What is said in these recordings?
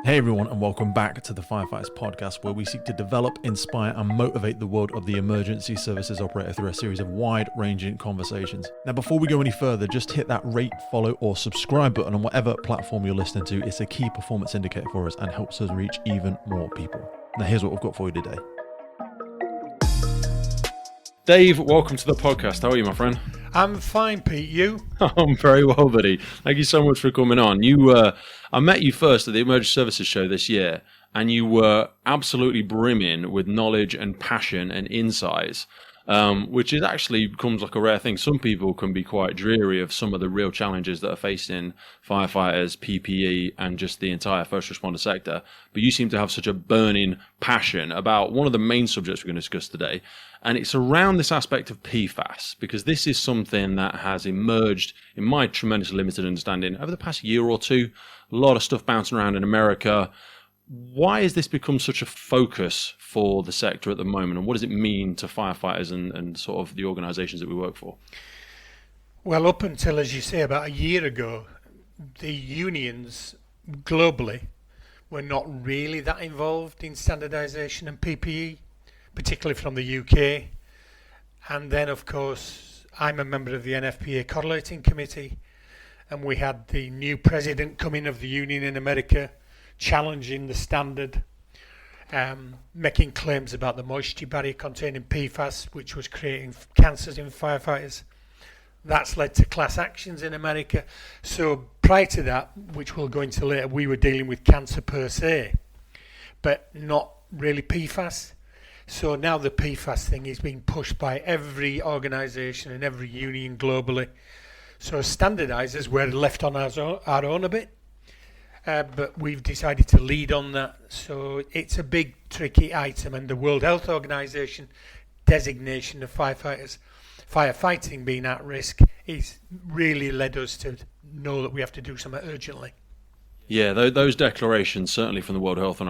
Hey everyone, and welcome back to the Firefighters podcast, where we seek to develop, inspire, and motivate the world of the emergency services operator through a series of wide-ranging conversations. Now, before we go any further, just hit that rate, follow, or subscribe button on whatever platform you're listening to. It's a key performance indicator for us and helps us reach even more people. Now, here's what we've got for you today. Dave, welcome to the podcast. How are you, my friend? I'm fine, Pete. You? I'm very well, buddy. Thank you so much for coming on. I met you first at the Emergency Services Show this year, and you were absolutely brimming with knowledge and passion and insights, which is actually becomes like a rare thing. Some people can be quite dreary of some of the real challenges that are facing firefighters, PPE, and just the entire first responder sector. But you seem to have such a burning passion about one of the main subjects we're going to discuss today. And it's around this aspect of PFAS, because this is something that has emerged, in my tremendous limited understanding, over the past year or two. A lot of stuff bouncing around in America. Why has this become such a focus for the sector at the moment, and what does it mean to firefighters and sort of the organisations that we work for? Well, up until, as you say, about a year ago, the unions globally were not really that involved in standardisation and PPE, particularly from the UK. And then, of course, I'm a member of the NFPA Correlating Committee, and we had the new president coming of the union in America, challenging the standard, making claims about the moisture barrier containing PFAS, which was creating cancers in firefighters. That's led to class actions in America. So prior to that, which we'll go into later, we were dealing with cancer per se, but not really PFAS. So now the PFAS thing is being pushed by every organisation and every union globally. So as standardisers, we're left on our own a bit. But we've decided to lead on that. So it's a big, tricky item. And the World Health Organization designation of firefighters, firefighting being at risk, is really led us to know that we have to do something urgently. Yeah, those declarations, certainly from the World Health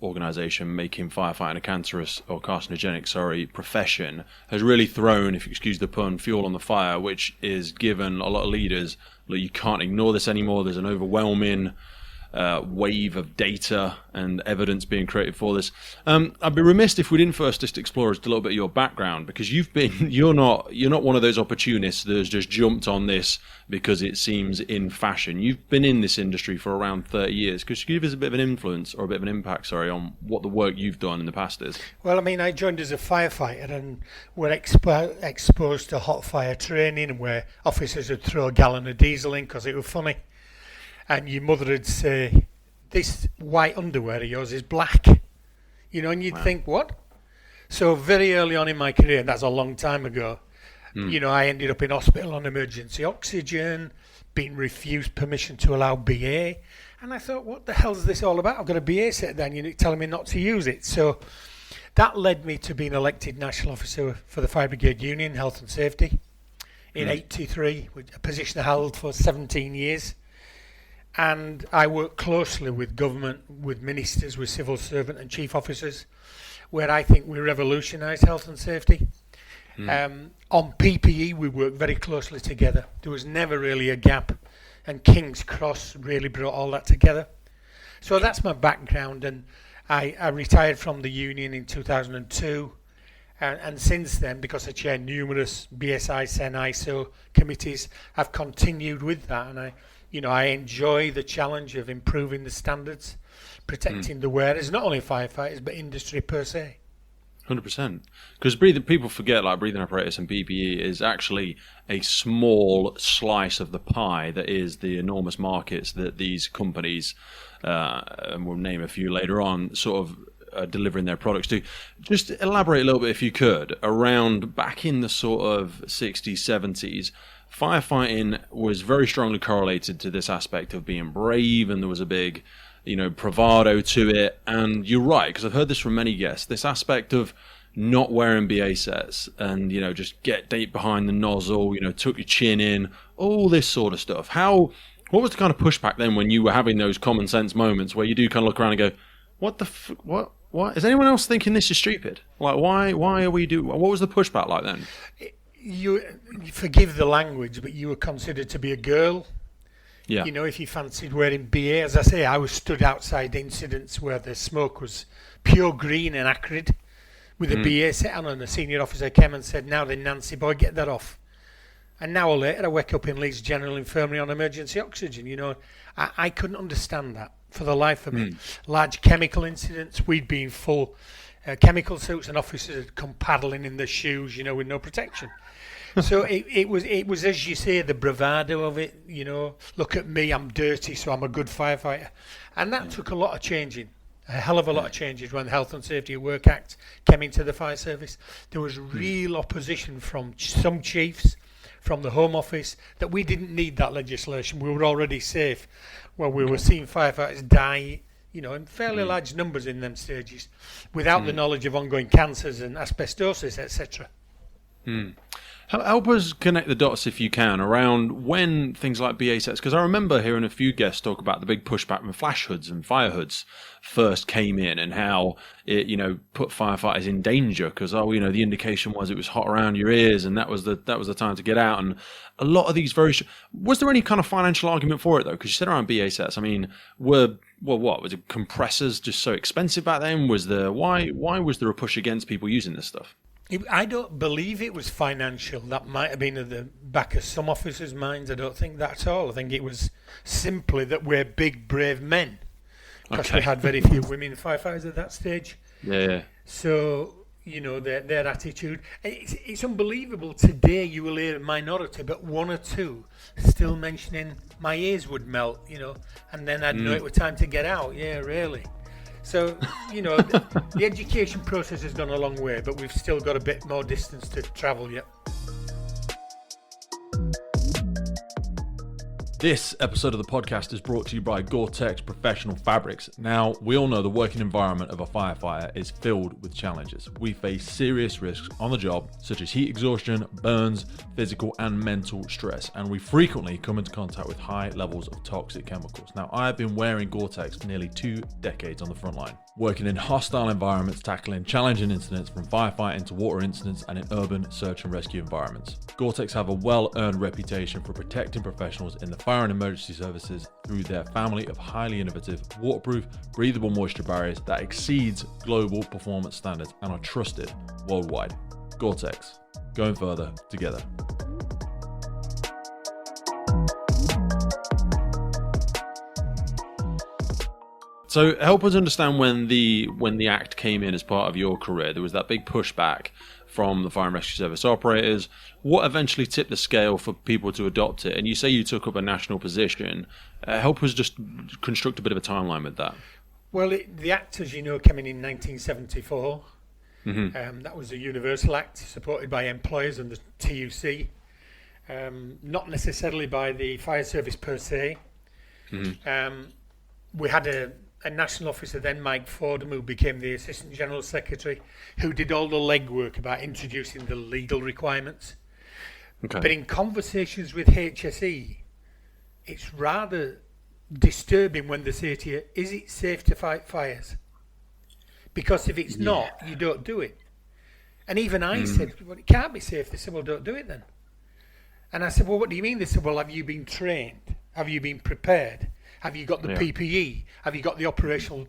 Organization, making firefighting a cancerous or carcinogenic, profession, has really thrown, if you excuse the pun, fuel on the fire, which is given a lot of leaders, look, you can't ignore this anymore. There's an overwhelming wave of data and evidence being created for this. I'd be remiss if we didn't first just explore just a little bit of your background, because you're not one of those opportunists that has just jumped on this because it seems in fashion. You've been in this industry for around 30 years. Could you give us a bit of an influence or a bit of an impact, on what the work you've done in the past is? Well, I mean, I joined as a firefighter and were exposed to hot fire training, where officers would throw a gallon of diesel in because it was funny. And your mother would say, this white underwear of yours is black. And you'd think, what? So very early on in my career, and that's a long time ago, I ended up in hospital on emergency oxygen, being refused permission to allow BA. And I thought, what the hell is this all about? I've got a BA set down, you're telling me not to use it. So that led me to being elected National Officer for the Fire Brigade Union, Health and Safety, in 83, a position I held for 17 years. And I work closely with government, with ministers, with civil servant and chief officers, where I think we revolutionised health and safety. On PPE, we work very closely together. There was never really a gap, and King's Cross really brought all that together. So that's my background, and I retired from the union in 2002. And since then, because I chair numerous BSI, SEN, ISO committees, I've continued with that, and I enjoy the challenge of improving the standards, protecting the wearers, not only firefighters, but industry per se. 100%. Because people forget, like, breathing apparatus and PPE is actually a small slice of the pie that is the enormous markets that these companies, and we'll name a few later on, sort of delivering their products to. Just elaborate a little bit, if you could, around back in the sort of 60s, 70s, firefighting was very strongly correlated to this aspect of being brave, and there was a big, bravado to it. And you're right, because I've heard this from many guests, this aspect of not wearing BA sets and, just get deep behind the nozzle, tuck your chin in, all this sort of stuff. What was the kind of pushback then when you were having those common sense moments where you do kind of look around and go, what is anyone else thinking this is stupid? Like, why are we doing? What was the pushback like then? You forgive the language, but you were considered to be a girl. Yeah. You know, if you fancied wearing BA, as I say, I was stood outside incidents where the smoke was pure green and acrid with a BA set on, and a senior officer came and said, "Now then, Nancy boy, get that off." An hour later, I wake up in Leeds General Infirmary on emergency oxygen. You know, I couldn't understand that for the life of me. Large chemical incidents, we'd been full chemical suits, and officers had come paddling in their shoes, you know, with no protection. So it was, as you say, the bravado of it. You know, look at me, I'm dirty, so I'm a good firefighter, and that took a lot of changing. A hell of a lot of changes when the Health and Safety at Work Act came into the fire service. There was real opposition from some chiefs, from the Home Office, that we didn't need that legislation. We were already safe. Well, we were seeing firefighters die, you know, in fairly large numbers in them stages, without the knowledge of ongoing cancers and asbestosis, etc. Help us connect the dots, if you can, around when things like BA sets, because I remember hearing a few guests talk about the big pushback when flash hoods and fire hoods first came in, and how it, you know, put firefighters in danger because, you know, the indication was it was hot around your ears, and that was the time to get out. And a lot of these was there any kind of financial argument for it though? Because you said around BA sets, I mean, what was it? Compressors just so expensive back then? Why was there a push against people using this stuff? I don't believe it was financial. That might have been at the back of some officers' minds. I don't think that at all. I think it was simply that we're big, brave men. Because we had very few women firefighters at that stage. Yeah. So, you know, their attitude. It's unbelievable. Today you will hear a minority, but one or two still mentioning my ears would melt, you know, and then I'd know it was time to get out. Yeah, really. So, you know, the education process has gone a long way, but we've still got a bit more distance to travel yet. This episode of the podcast is brought to you by Gore-Tex Professional Fabrics. Now, we all know the working environment of a firefighter is filled with challenges. We face serious risks on the job, such as heat exhaustion, burns, physical and mental stress, and we frequently come into contact with high levels of toxic chemicals. Now, I have been wearing Gore-Tex for nearly 2 decades on the front line, working in hostile environments, tackling challenging incidents from firefighting to water incidents and in urban search and rescue environments. Gore-Tex have a well-earned reputation for protecting professionals in the fire and emergency services through their family of highly innovative, waterproof, breathable moisture barriers that exceeds global performance standards and are trusted worldwide. Gore-Tex, going further together. So help us understand when the Act came in as part of your career. There was that big pushback from the Fire and Rescue Service operators. What eventually tipped the scale for people to adopt it? And you say you took up a national position. Help us just construct a bit of a timeline with that. Well, the Act, as you know, came in 1974. That was a universal act supported by employers and the TUC, not necessarily by the fire service per se. We had a national officer then, Mike Fordham, who became the Assistant General Secretary, who did all the legwork about introducing the legal requirements. Okay. But in conversations with HSE, it's rather disturbing when they say to you, is it safe to fight fires? Because if it's not, you don't do it. And even I said, well, it can't be safe. They said, well, don't do it then. And I said, well, what do you mean? They said, well, have you been trained? Have you been prepared? Have you got the PPE? Have you got the operational,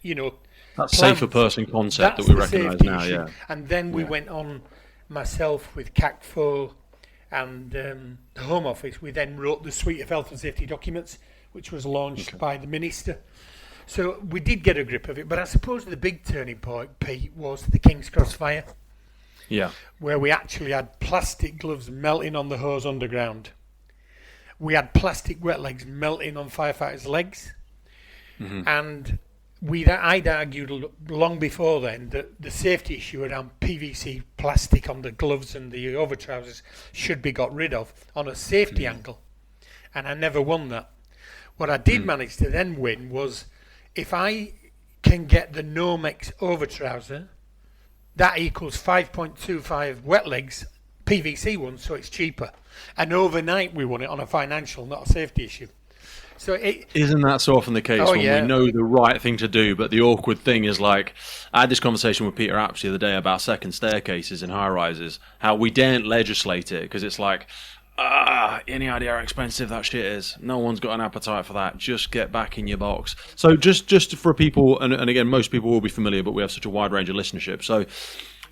you know, that safer person concept that we recognise now, issue. And then we went on, myself with CACFO and the Home Office, we then wrote the suite of health and safety documents, which was launched by the Minister. So we did get a grip of it, but I suppose the big turning point, Pete, was the King's Cross fire. Yeah. Where we actually had plastic gloves melting on the hose underground. We had plastic wet legs melting on firefighters' legs. And I'd argued long before then that the safety issue around PVC plastic on the gloves and the over trousers should be got rid of on a safety angle. And I never won that. What I did manage to then win was, if I can get the Nomex over trouser, that equals 5.25 wet legs, PVC ones, so it's cheaper. And overnight we won it on a financial, not a safety issue. So isn't that so often the case when we know the right thing to do, but the awkward thing is, like, I had this conversation with Peter Apps the other day about second staircases in high rises, how we daren't legislate it because it's like, Any idea how expensive that shit is? No one's got an appetite for that. Just get back in your box. So just for people, and again, most people will be familiar, but we have such a wide range of listenership. So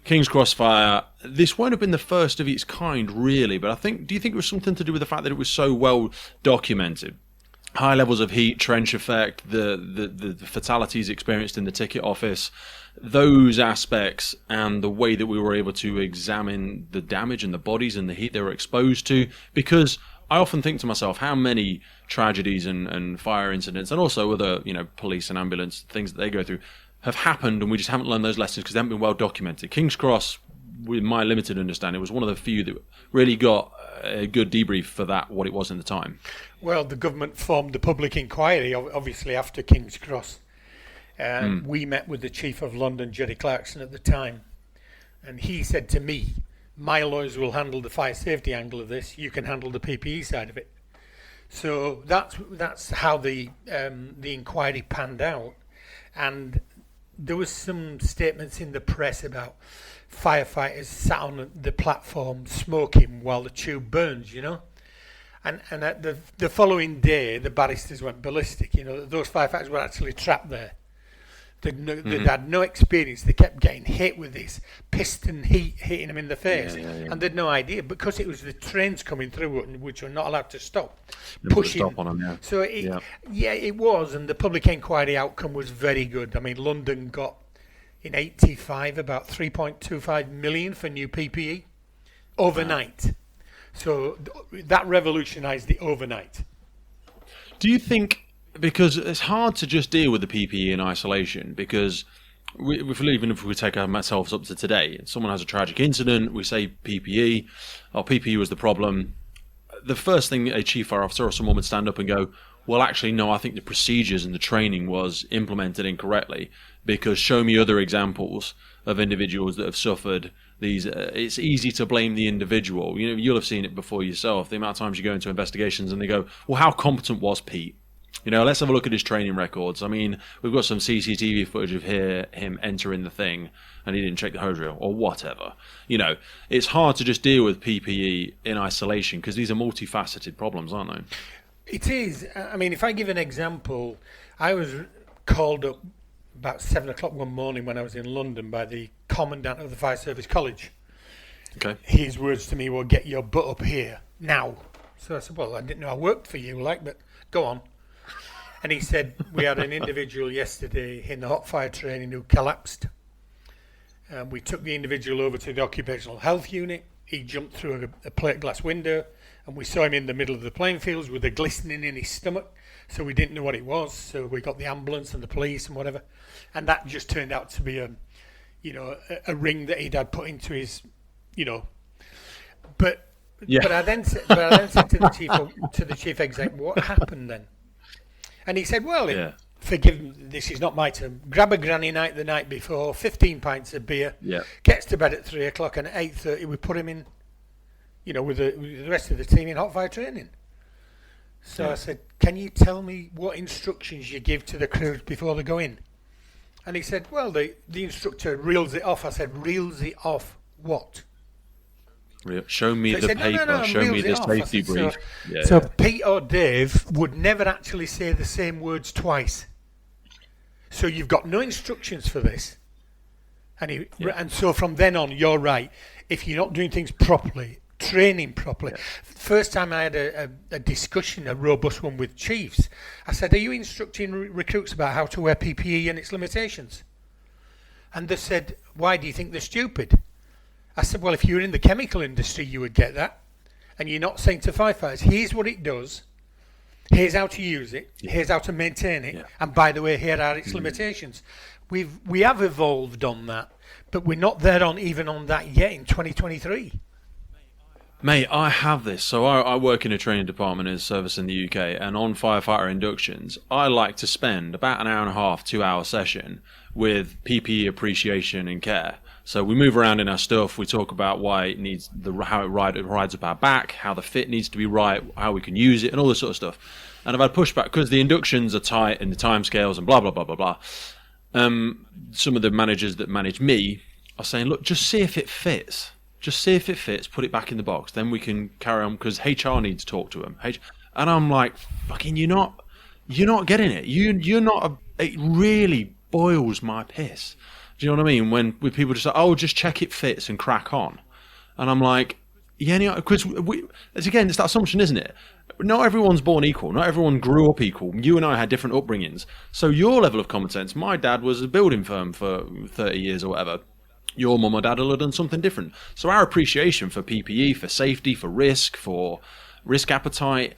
King's Cross Fire, this won't have been the first of its kind, really, but do you think it was something to do with the fact that it was so well documented? High levels of heat, trench effect, the fatalities experienced in the ticket office, those aspects, and the way that we were able to examine the damage and the bodies and the heat they were exposed to. Because I often think to myself, how many tragedies and fire incidents, and also other, police and ambulance things that they go through, have happened, and we just haven't learned those lessons because they haven't been well documented. King's Cross, with my limited understanding, was one of the few that really got a good debrief for that, what it was in the time. Well, the government formed the public inquiry, obviously, after King's Cross. We met with the Chief of London, Jerry Clarkson, at the time. And he said to me, my lawyers will handle the fire safety angle of this. You can handle the PPE side of it. So that's how the inquiry panned out. And there was some statements in the press about firefighters sat on the platform smoking while the tube burns, And at the following day, the barristers went ballistic. Those firefighters were actually trapped there. They'd had no experience. They kept getting hit with this piston heat hitting them in the face. And they'd no idea because it was the trains coming through which were not allowed to stop. Pushing. Stop on them, So, it was. And the public inquiry outcome was very good. I mean, London got, in 85, about 3.25 million for new PPE overnight. Wow. So that revolutionised the overnight. Do you think, because it's hard to just deal with the PPE in isolation, because even if we take ourselves up to today, someone has a tragic incident, we say PPE, PPE was the problem. The first thing a chief fire officer or someone would stand up and go, well, actually, no, I think the procedures and the training was implemented incorrectly, because show me other examples of individuals that have suffered these. It's easy to blame the individual. You'll have seen it before yourself. The amount of times you go into investigations and they go, well, how competent was Pete? Let's have a look at his training records. I mean, we've got some CCTV footage of him entering the thing and he didn't check the hose reel or whatever. It's hard to just deal with PPE in isolation because these are multifaceted problems, aren't they? It is. I mean, if I give an example, I was called up about 7 o'clock one morning when I was in London by the Commandant of the Fire Service College. Okay. His words to me were, get your butt up here, now. So I said, well, I didn't know I worked for you, but go on. And he said, we had an individual yesterday in the hot fire training who collapsed. We took the individual over to the occupational health unit. He jumped through a plate glass window, and we saw him in the middle of the playing fields with a glistening in his stomach. So we didn't know what it was. So we got the ambulance and the police and whatever. And that just turned out to be a ring that he'd had put into his, But I then said to the chief exec, what happened then? And he said, well, forgive me, this is not my term. Grab a granny night the night before, 15 pints of beer, gets to bed at 3 o'clock, and at 8:30 we put him in, with the rest of the team in hot fire training. So I said, can you tell me what instructions you give to the crews before they go in? And he said, well, the instructor reels it off. I said, reels it off what? Show me the paper, show me the safety brief. So Pete or Dave would never actually say the same words twice. So you've got no instructions for this. And so from then on, you're right. If you're not doing things properly, training properly. First time I had a discussion, a robust one with chiefs, I said, are you instructing recruits about how to wear PPE and its limitations? And they said, why do you think they're stupid? I said, well, if you were in the chemical industry, you would get that. And you're not saying to firefighters, here's what it does, here's how to use it, here's how to maintain it, and by the way, here are its limitations. We have evolved on that, but we're not there even on that yet in 2023. Mate, I have this. So I work in a training department in a service in the UK, and on firefighter inductions, I like to spend about an hour and a half, 2 hour session with PPE appreciation and care. So we move around in our stuff. We talk about why it needs how it rides up our back, how the fit needs to be right, how we can use it, and all this sort of stuff. And I've had pushback because the inductions are tight and the timescales and blah blah blah blah blah. Some of the managers that manage me are saying, look, just see if it fits. Just see if it fits, put it back in the box. Then we can carry on because HR needs to talk to him. And I'm like, fucking, you're not getting it. You're not. It really boils my piss. Do you know what I mean? When with people just like, oh, just check it fits and crack on. And I'm like, yeah, because it's that assumption, isn't it? Not everyone's born equal. Not everyone grew up equal. You and I had different upbringings. So your level of common sense, my dad was a building firm for 30 years or whatever. Your mum or dad will have done something different. So our appreciation for PPE, for safety, for risk appetite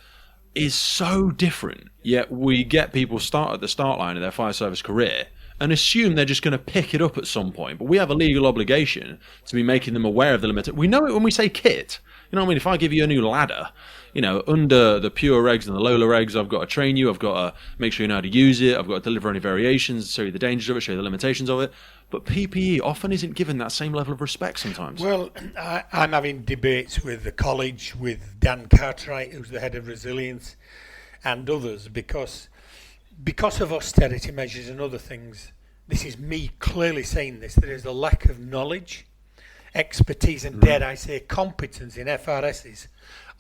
is so different. Yet we get people start at the start line of their fire service career and assume they're just going to pick it up at some point. But we have a legal obligation to be making them aware of the limit. We know it when we say kit. You know what I mean? If I give you a new ladder, under the pure regs and the Lola regs, I've got to train you. I've got to make sure you know how to use it. I've got to deliver any variations, show you the dangers of it, show you the limitations of it. But PPE often isn't given that same level of respect sometimes. Well, I'm having debates with the college, with Dan Cartwright, who's the head of resilience, and others, because of austerity measures and other things. This is me clearly saying this. There is a lack of knowledge, expertise, and dare I say competence in FRSs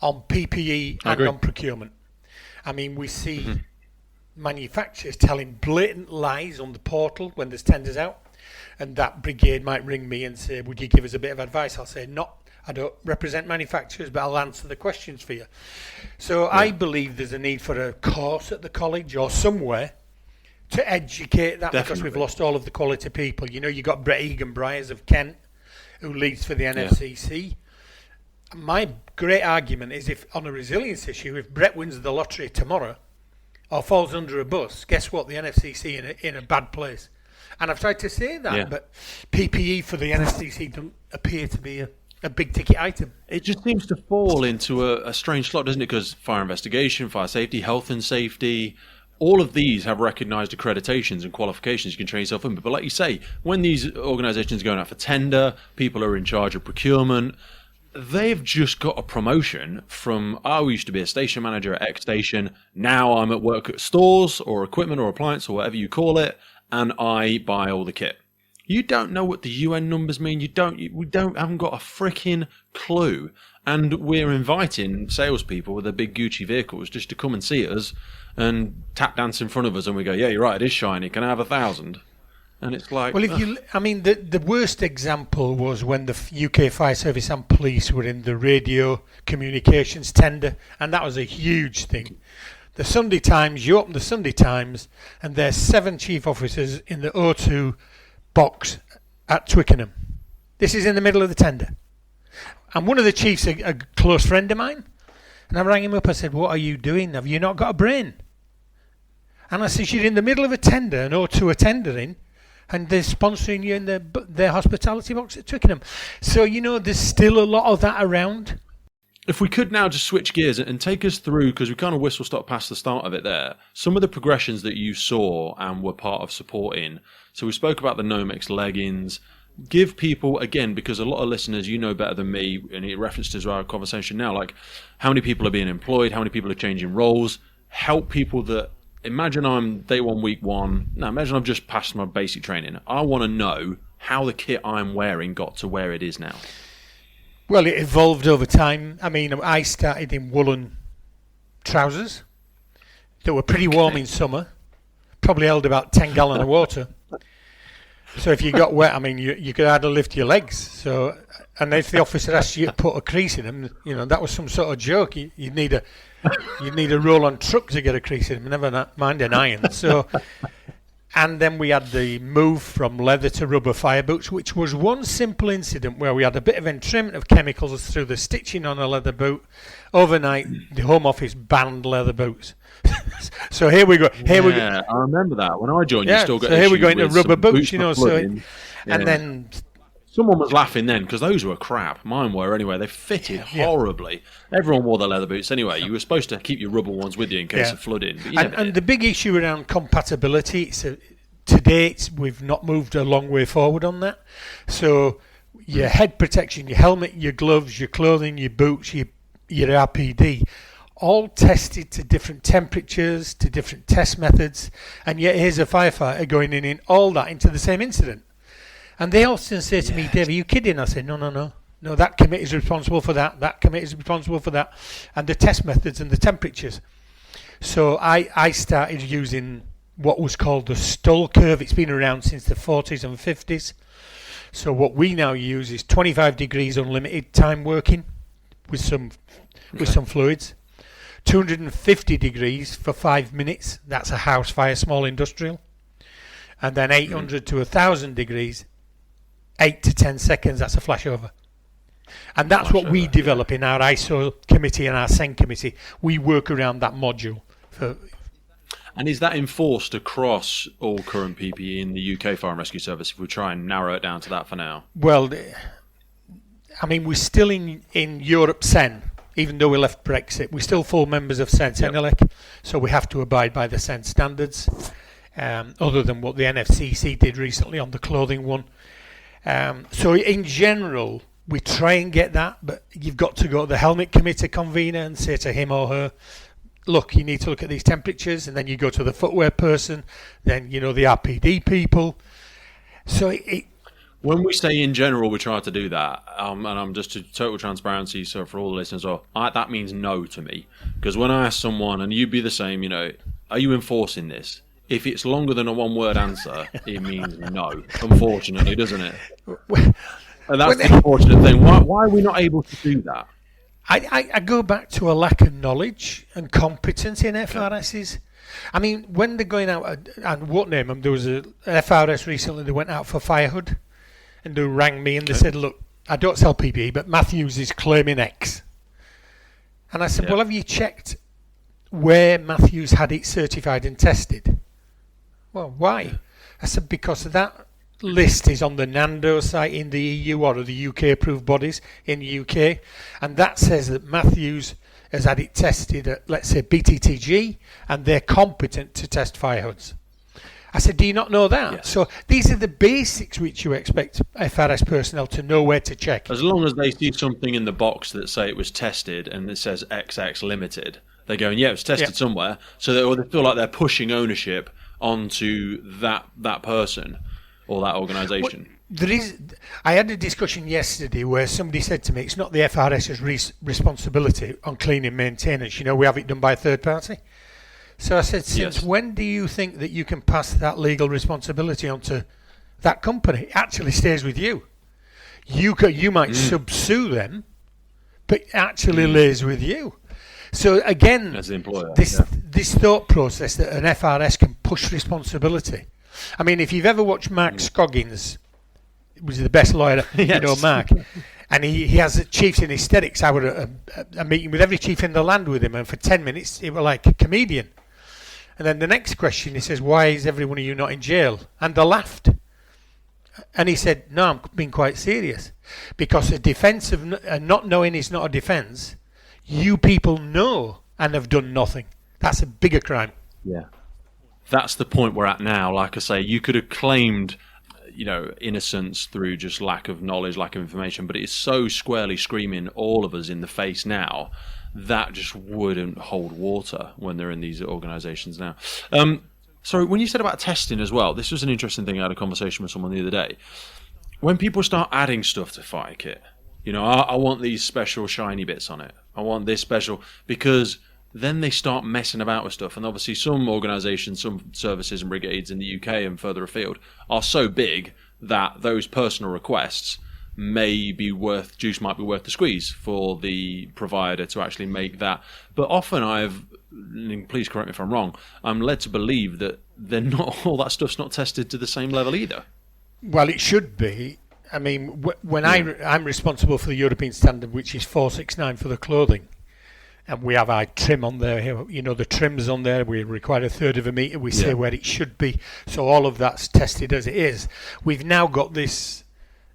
on PPE and on procurement. I mean, we see manufacturers telling blatant lies on the portal when there's tenders out. And that brigade might ring me and say, would you give us a bit of advice? I'll say, no, I don't represent manufacturers, but I'll answer the questions for you. So I believe there's a need for a course at the college or somewhere to educate that. Definitely. Because we've lost all of the quality people. You got Brett Egan-Bryers of Kent, who leads for the NFCC. My great argument is, if on a resilience issue, if Brett wins the lottery tomorrow or falls under a bus, guess what? The NFCC in a bad place. And I've tried to say that, but PPE for the NFCC doesn't appear to be a big ticket item. It just seems to fall into a strange slot, doesn't it? Because fire investigation, fire safety, health and safety, all of these have recognised accreditations and qualifications you can train yourself in. But like you say, when these organisations are going out for tender, people are in charge of procurement, they've just got a promotion from, I used to be a station manager at X station, now I'm at work at stores or equipment or appliance or whatever you call it, and I buy all the kit. You don't know what the UN numbers mean. Haven't got a freaking clue. And we're inviting salespeople with their big Gucci vehicles just to come and see us and tap dance in front of us, and we go, yeah, you're right, it is shiny. Can I have 1,000? And it's like, well, the worst example was when the UK Fire Service and Police were in the radio communications tender, and that was a huge thing. The Sunday Times, you open the Sunday Times, and there's 7 chief officers in the O2 box at Twickenham. This is in the middle of the tender. And one of the chiefs, a close friend of mine, and I rang him up, I said, what are you doing? Have you not got a brain? And I said, you're in the middle of a tender, and O2 are tendering, and they're sponsoring you in their hospitality box at Twickenham. So, there's still a lot of that around. If we could now just switch gears and take us through, because we kind of whistle-stop past the start of it there, some of the progressions that you saw and were part of supporting. So we spoke about the Nomex leggings. Give people, again, because a lot of listeners, better than me, and it referenced as our conversation now, like how many people are being employed, how many people are changing roles, help people that, imagine I'm day one, week one, imagine I've just passed my basic training. I want to know how the kit I'm wearing got to where it is now. Well, it evolved over time. I mean, I started in woolen trousers that were pretty warm in summer, probably held about 10 gallons of water. So if you got wet, I mean, you could hardly lift your legs. So, and if the officer asked you to put a crease in them, that was some sort of joke. You'd need a roll-on truck to get a crease in them, never mind an iron. So, and then we had the move from leather to rubber fire boots, which was one simple incident where we had a bit of entrainment of chemicals through the stitching on a leather boot. Overnight, the Home Office banned leather boots. So here we go. I remember that when I joined. You still got. So here we go into rubber boots, and then someone was laughing then because those were crap. Mine were anyway. They fitted horribly. Everyone wore their leather boots anyway. You were supposed to keep your rubber ones with you in case of flooding. And the big issue around compatibility. So to date, we've not moved a long way forward on that. So your head protection, your helmet, your gloves, your clothing, your boots, your RPD. All tested to different temperatures, to different test methods, and yet here's a firefighter going in all that into the same incident. And they often say to me, Dave, are you kidding? I say, no. No, that committee is responsible for that. That committee is responsible for that. And the test methods and the temperatures. So I started using what was called the Stull curve. It's been around since the 40s and 50s. So what we now use is 25 degrees unlimited time working with some fluids. 250 degrees for 5 minutes. That's a house fire, small industrial. And then 800 to 1,000 degrees, 8 to 10 seconds. That's a flashover. And that's what we develop in our ISO committee and our SEN committee. We work around that module. And is that enforced across all current PPE in the UK Fire and Rescue Service, if we try and narrow it down to that for now? Well, I mean, we're still in Europe SEN, even though we left Brexit. We're still full members of SEN, Senelec, so we have to abide by the SEN standards, other than what the NFCC did recently on the clothing one. So in general, we try and get that, but you've got to go to the helmet committee convener and say to him or her, look, you need to look at these temperatures, and then you go to the footwear person, then, the RPD people. So when we say in general we try to do that, and I'm just to total transparency, so for all the listeners, that means no to me. Because when I ask someone, and you'd be the same, are you enforcing this? If it's longer than a one-word answer, it means no, unfortunately, doesn't it? And that's the unfortunate thing. Why are we not able to do that? I go back to a lack of knowledge and competence in FRSs. I mean, when they're going out, and what name them, there was an FRS recently that went out for Firehood, and they rang me and they said, look, I don't sell PPE, but Matthews is claiming X. And I said, well, have you checked where Matthews had it certified and tested? Well, why? I said, because that list is on the NANDO site in the EU or the UK approved bodies in the UK, and that says that Matthews has had it tested at, let's say, BTTG, and they're competent to test fire hoods. I said, do you not know that? Yes. So these are the basics which you expect FRS personnel to know where to check. As long as they see something in the box that say it was tested and it says XX limited, they're going, it was tested somewhere, so they feel like they're pushing ownership onto that person or that organisation. I had a discussion yesterday where somebody said to me, it's not the FRS's responsibility on cleaning maintenance. We have it done by a third party. So I said, since when do you think that you can pass that legal responsibility onto that company? It actually stays with you. You might subsue them, but it actually lays with you. So again, as the employer, this thought process that an FRS can push responsibility. I mean, if you've ever watched Mark Scoggins, he was the best lawyer, Mark, and he has the chiefs in hysterics. I was at a meeting with every chief in the land with him, and for 10 minutes, it was like a comedian. And then the next question, he says, why is every one of you not in jail? And they laughed. And he said, no, I'm being quite serious. Because a defence of not knowing is not a defence. You people know and have done nothing. That's a bigger crime. Yeah. That's the point we're at now. Like I say, you could have claimed, innocence through just lack of knowledge, lack of information, but it is so squarely screaming all of us in the face now that just wouldn't hold water when they're in these organisations now. So when you said about testing as well, this was an interesting thing. I had a conversation with someone the other day. When people start adding stuff to Firekit, I want these special shiny bits on it. I want this special, because then they start messing about with stuff. And obviously some organisations, some services and brigades in the UK and further afield are so big that those personal requests might be worth the squeeze for the provider to actually make that. But often please correct me if I'm wrong, I'm led to believe that all that stuff's not tested to the same level either. Well, it should be. I mean, when I'm responsible for the European standard, which is 469 for the clothing, and we have our trim on there. The trim's on there. We require 1/3 of a metre. We say where it should be. So all of that's tested as it is. We've now got this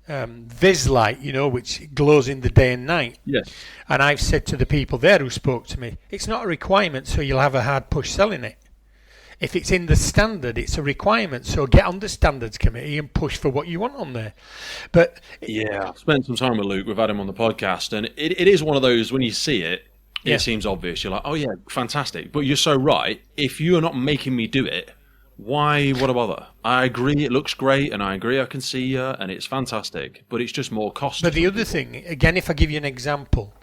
vis light, which glows in the day and night. Yes. And I've said to the people there who spoke to me, it's not a requirement, so you'll have a hard push selling it. If it's in the standard, it's a requirement. So get on the standards committee and push for what you want on there. But I've spent some time with Luke. We've had him on the podcast, and it is one of those, when you see it, it seems obvious. You're like, oh yeah, fantastic. But you're so right. If you are not making me do it, Why would I bother? I agree it looks great, and I agree I can see you, and it's fantastic, but it's just more cost. But the other thing, again, if I give you an example,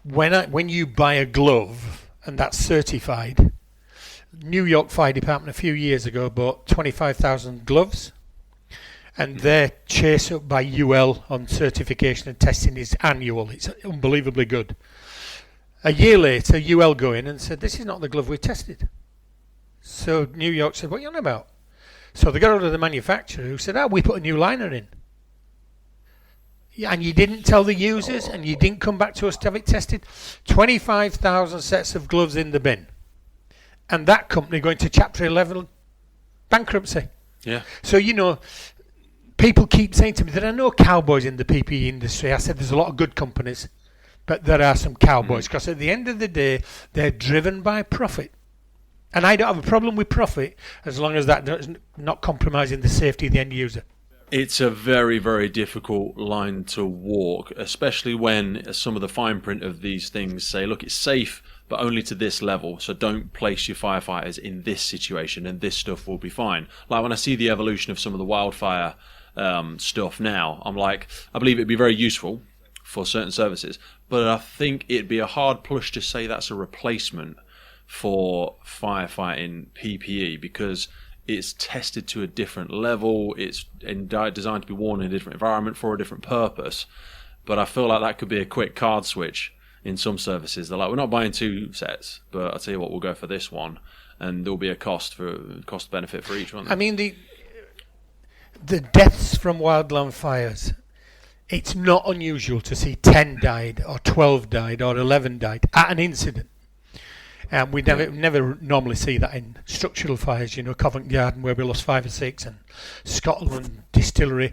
when you buy a glove and that's certified, New York Fire Department a few years ago bought 25,000 gloves, and their chase up by UL on certification and testing is annual. It's unbelievably good. A year later, UL go in and said, this is not the glove we tested. So New York said, what are you on about? So they got hold of the manufacturer who said, we put a new liner in. Yeah, and you didn't tell the users, and you didn't come back to us to have it tested. 25,000 sets of gloves in the bin. And that company going to Chapter 11 bankruptcy. Yeah. So, people keep saying to me, there are no cowboys in the PPE industry. I said, there's a lot of good companies, but there are some cowboys. Because at the end of the day, they're driven by profit. And I don't have a problem with profit as long as that is not compromising the safety of the end user. It's a very, very difficult line to walk, especially when some of the fine print of these things say, look, it's safe, but only to this level. So don't place your firefighters in this situation and this stuff will be fine. Like when I see the evolution of some of the wildfire stuff now, I'm like, I believe it'd be very useful for certain services, but I think it'd be a hard push to say that's a replacement for firefighting PPE because it's tested to a different level, it's designed to be worn in a different environment for a different purpose. But I feel like that could be a quick card switch in some services. They're like, we're not buying 2 sets, but I'll tell you what, we'll go for this one, and there'll be a cost benefit for each one. I mean, the deaths from wildland fires, it's not unusual to see 10 died or 12 died or 11 died at an incident. And we never normally see that in structural fires, Covent Garden where we lost 5 or 6, and Scotland Distillery.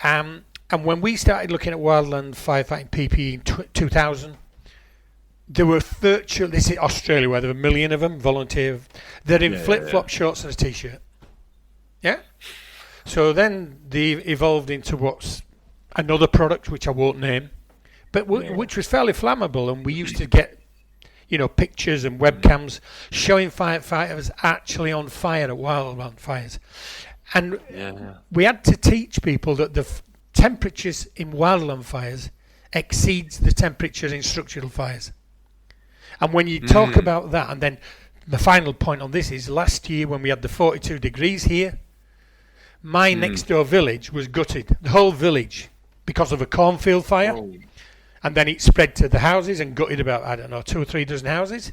And when we started looking at wildland firefighting PPE in 2000, there were virtually, this is Australia where there were 1 million of them, volunteer, they're in flip-flop shorts and a t-shirt. Yeah? So then they evolved into what's another product, which I won't name, but which was fairly flammable, and we used to get pictures and webcams showing firefighters actually on fire at wildland fires. And we had to teach people that the temperatures in wildland fires exceeds the temperatures in structural fires. And when you talk about that, and then the final point on this is last year when we had the 42 degrees here, my next door village was gutted. The whole village, because of a cornfield fire. Oh. And then it spread to the houses and gutted about, 2 or 3 dozen houses.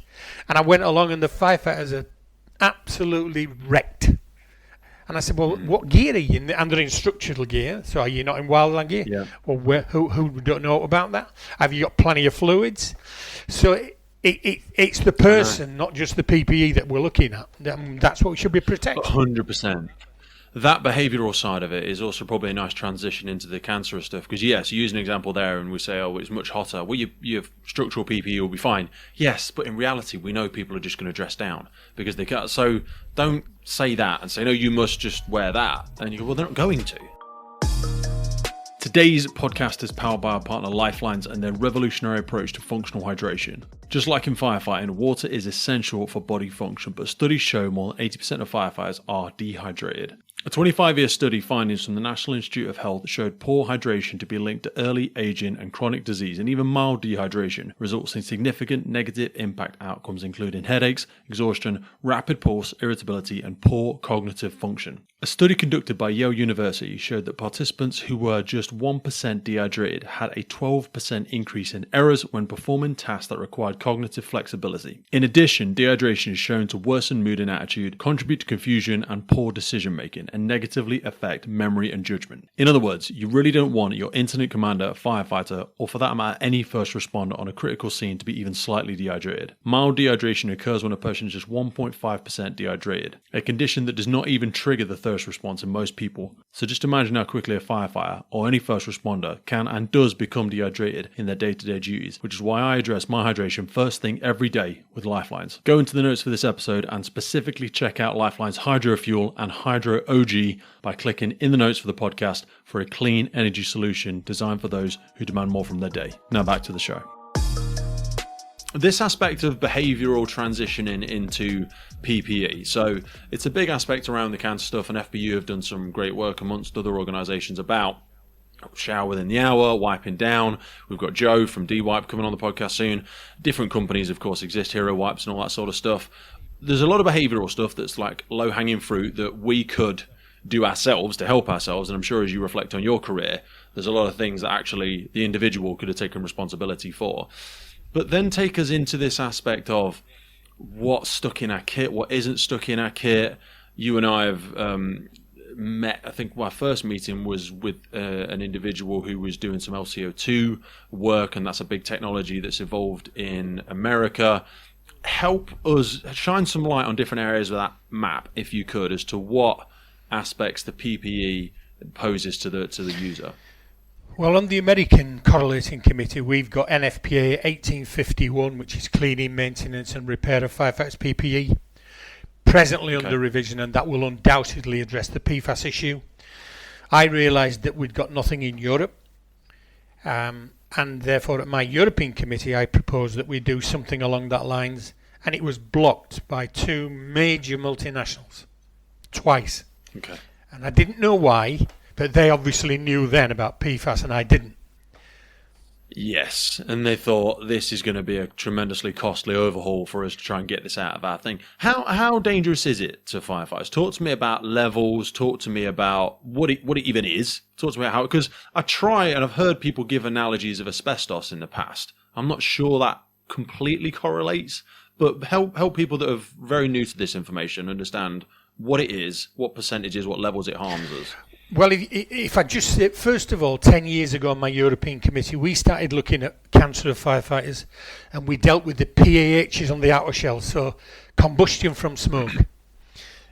And I went along and the firefighters are absolutely wrecked. And I said, well, what gear are you in? And they're in structural gear. So are you not in wildland gear? Yeah. Well, who don't know about that? Have you got plenty of fluids? So it's the person, not just the PPE that we're looking at. That's what we should be protecting. 100%. That behavioural side of it is also probably a nice transition into the cancerous stuff. Because, yes, you use an example there and we say, it's much hotter. Well, your structural PPE will be fine. Yes, but in reality, we know people are just going to dress down because they can't. So don't say that and say, no, you must just wear that. And you go, well, they're not going to. Today's podcast is powered by our partner Lifelines and their revolutionary approach to functional hydration. Just like in firefighting, water is essential for body function, but studies show more than 80% of firefighters are dehydrated. A 25-year study findings from the National Institute of Health showed poor hydration to be linked to early aging and chronic disease, and even mild dehydration results in significant negative impact outcomes including headaches, exhaustion, rapid pulse, irritability, and poor cognitive function. A study conducted by Yale University showed that participants who were just 1% dehydrated had a 12% increase in errors when performing tasks that required cognitive flexibility. In addition, dehydration is shown to worsen mood and attitude, contribute to confusion and poor decision making, and negatively affect memory and judgment. In other words, you really don't want your incident commander, firefighter, or for that matter any first responder on a critical scene to be even slightly dehydrated. Mild dehydration occurs when a person is just 1.5% dehydrated, a condition that does not even trigger the thirst response in most people. So just imagine how quickly a firefighter or any first responder can and does become dehydrated in their day-to-day duties, which is why I address my hydration first thing every day with Lifelines. Go into the notes for this episode and specifically check out Lifeline's Hydro Fuel and Hydro OG by clicking in the notes for the podcast for a clean energy solution designed for those who demand more from their day. Now back to the show. this aspect of behavioural transitioning into PPE. So it's a big aspect around the cancer stuff, and FBU have done some great work amongst other organisations about shower within the hour, wiping down. We've got Joe from D-Wipe coming on the podcast soon. Different companies, of course, exist, Hero Wipes and all that sort of stuff. There's a lot of behavioural stuff that's like low-hanging fruit that we could do ourselves to help ourselves, and I'm sure as you reflect on your career, there's a lot of things that actually the individual could have taken responsibility for. But then take us into this aspect of what's stuck in our kit, what isn't stuck in our kit. You and I have met, I think my first meeting was with an individual who was doing some LCO2 work, and that's a big technology that's evolved in America. Help us shine some light on different areas of that map, if you could, as to what aspects the PPE poses to the user. Well, on the American Correlating Committee, we've got NFPA 1851, which is cleaning, maintenance and repair of firefighters PPE, presently under revision, and that will undoubtedly address the PFAS issue. I realised that we'd got nothing in Europe, and therefore at my European committee I proposed that we do something along that lines, and it was blocked by two major multinationals twice. Okay. And I didn't know why, but they obviously knew then about PFAS and I didn't. Yes, and they thought this is going to be a tremendously costly overhaul for us to try and get this out of our thing. How dangerous is it to firefighters? Talk to me about levels. Talk to me about what it even is. Talk to me about how, because I try, and I've heard people give analogies of asbestos in the past. I'm not sure that completely correlates, but help people that are very new to this information understand what it is, what percentages, what levels it harms us. Well, if I just say, first of all, 10 years ago on my European committee, we started looking at cancer of firefighters, and we dealt with the PAHs on the outer shell, so combustion from smoke.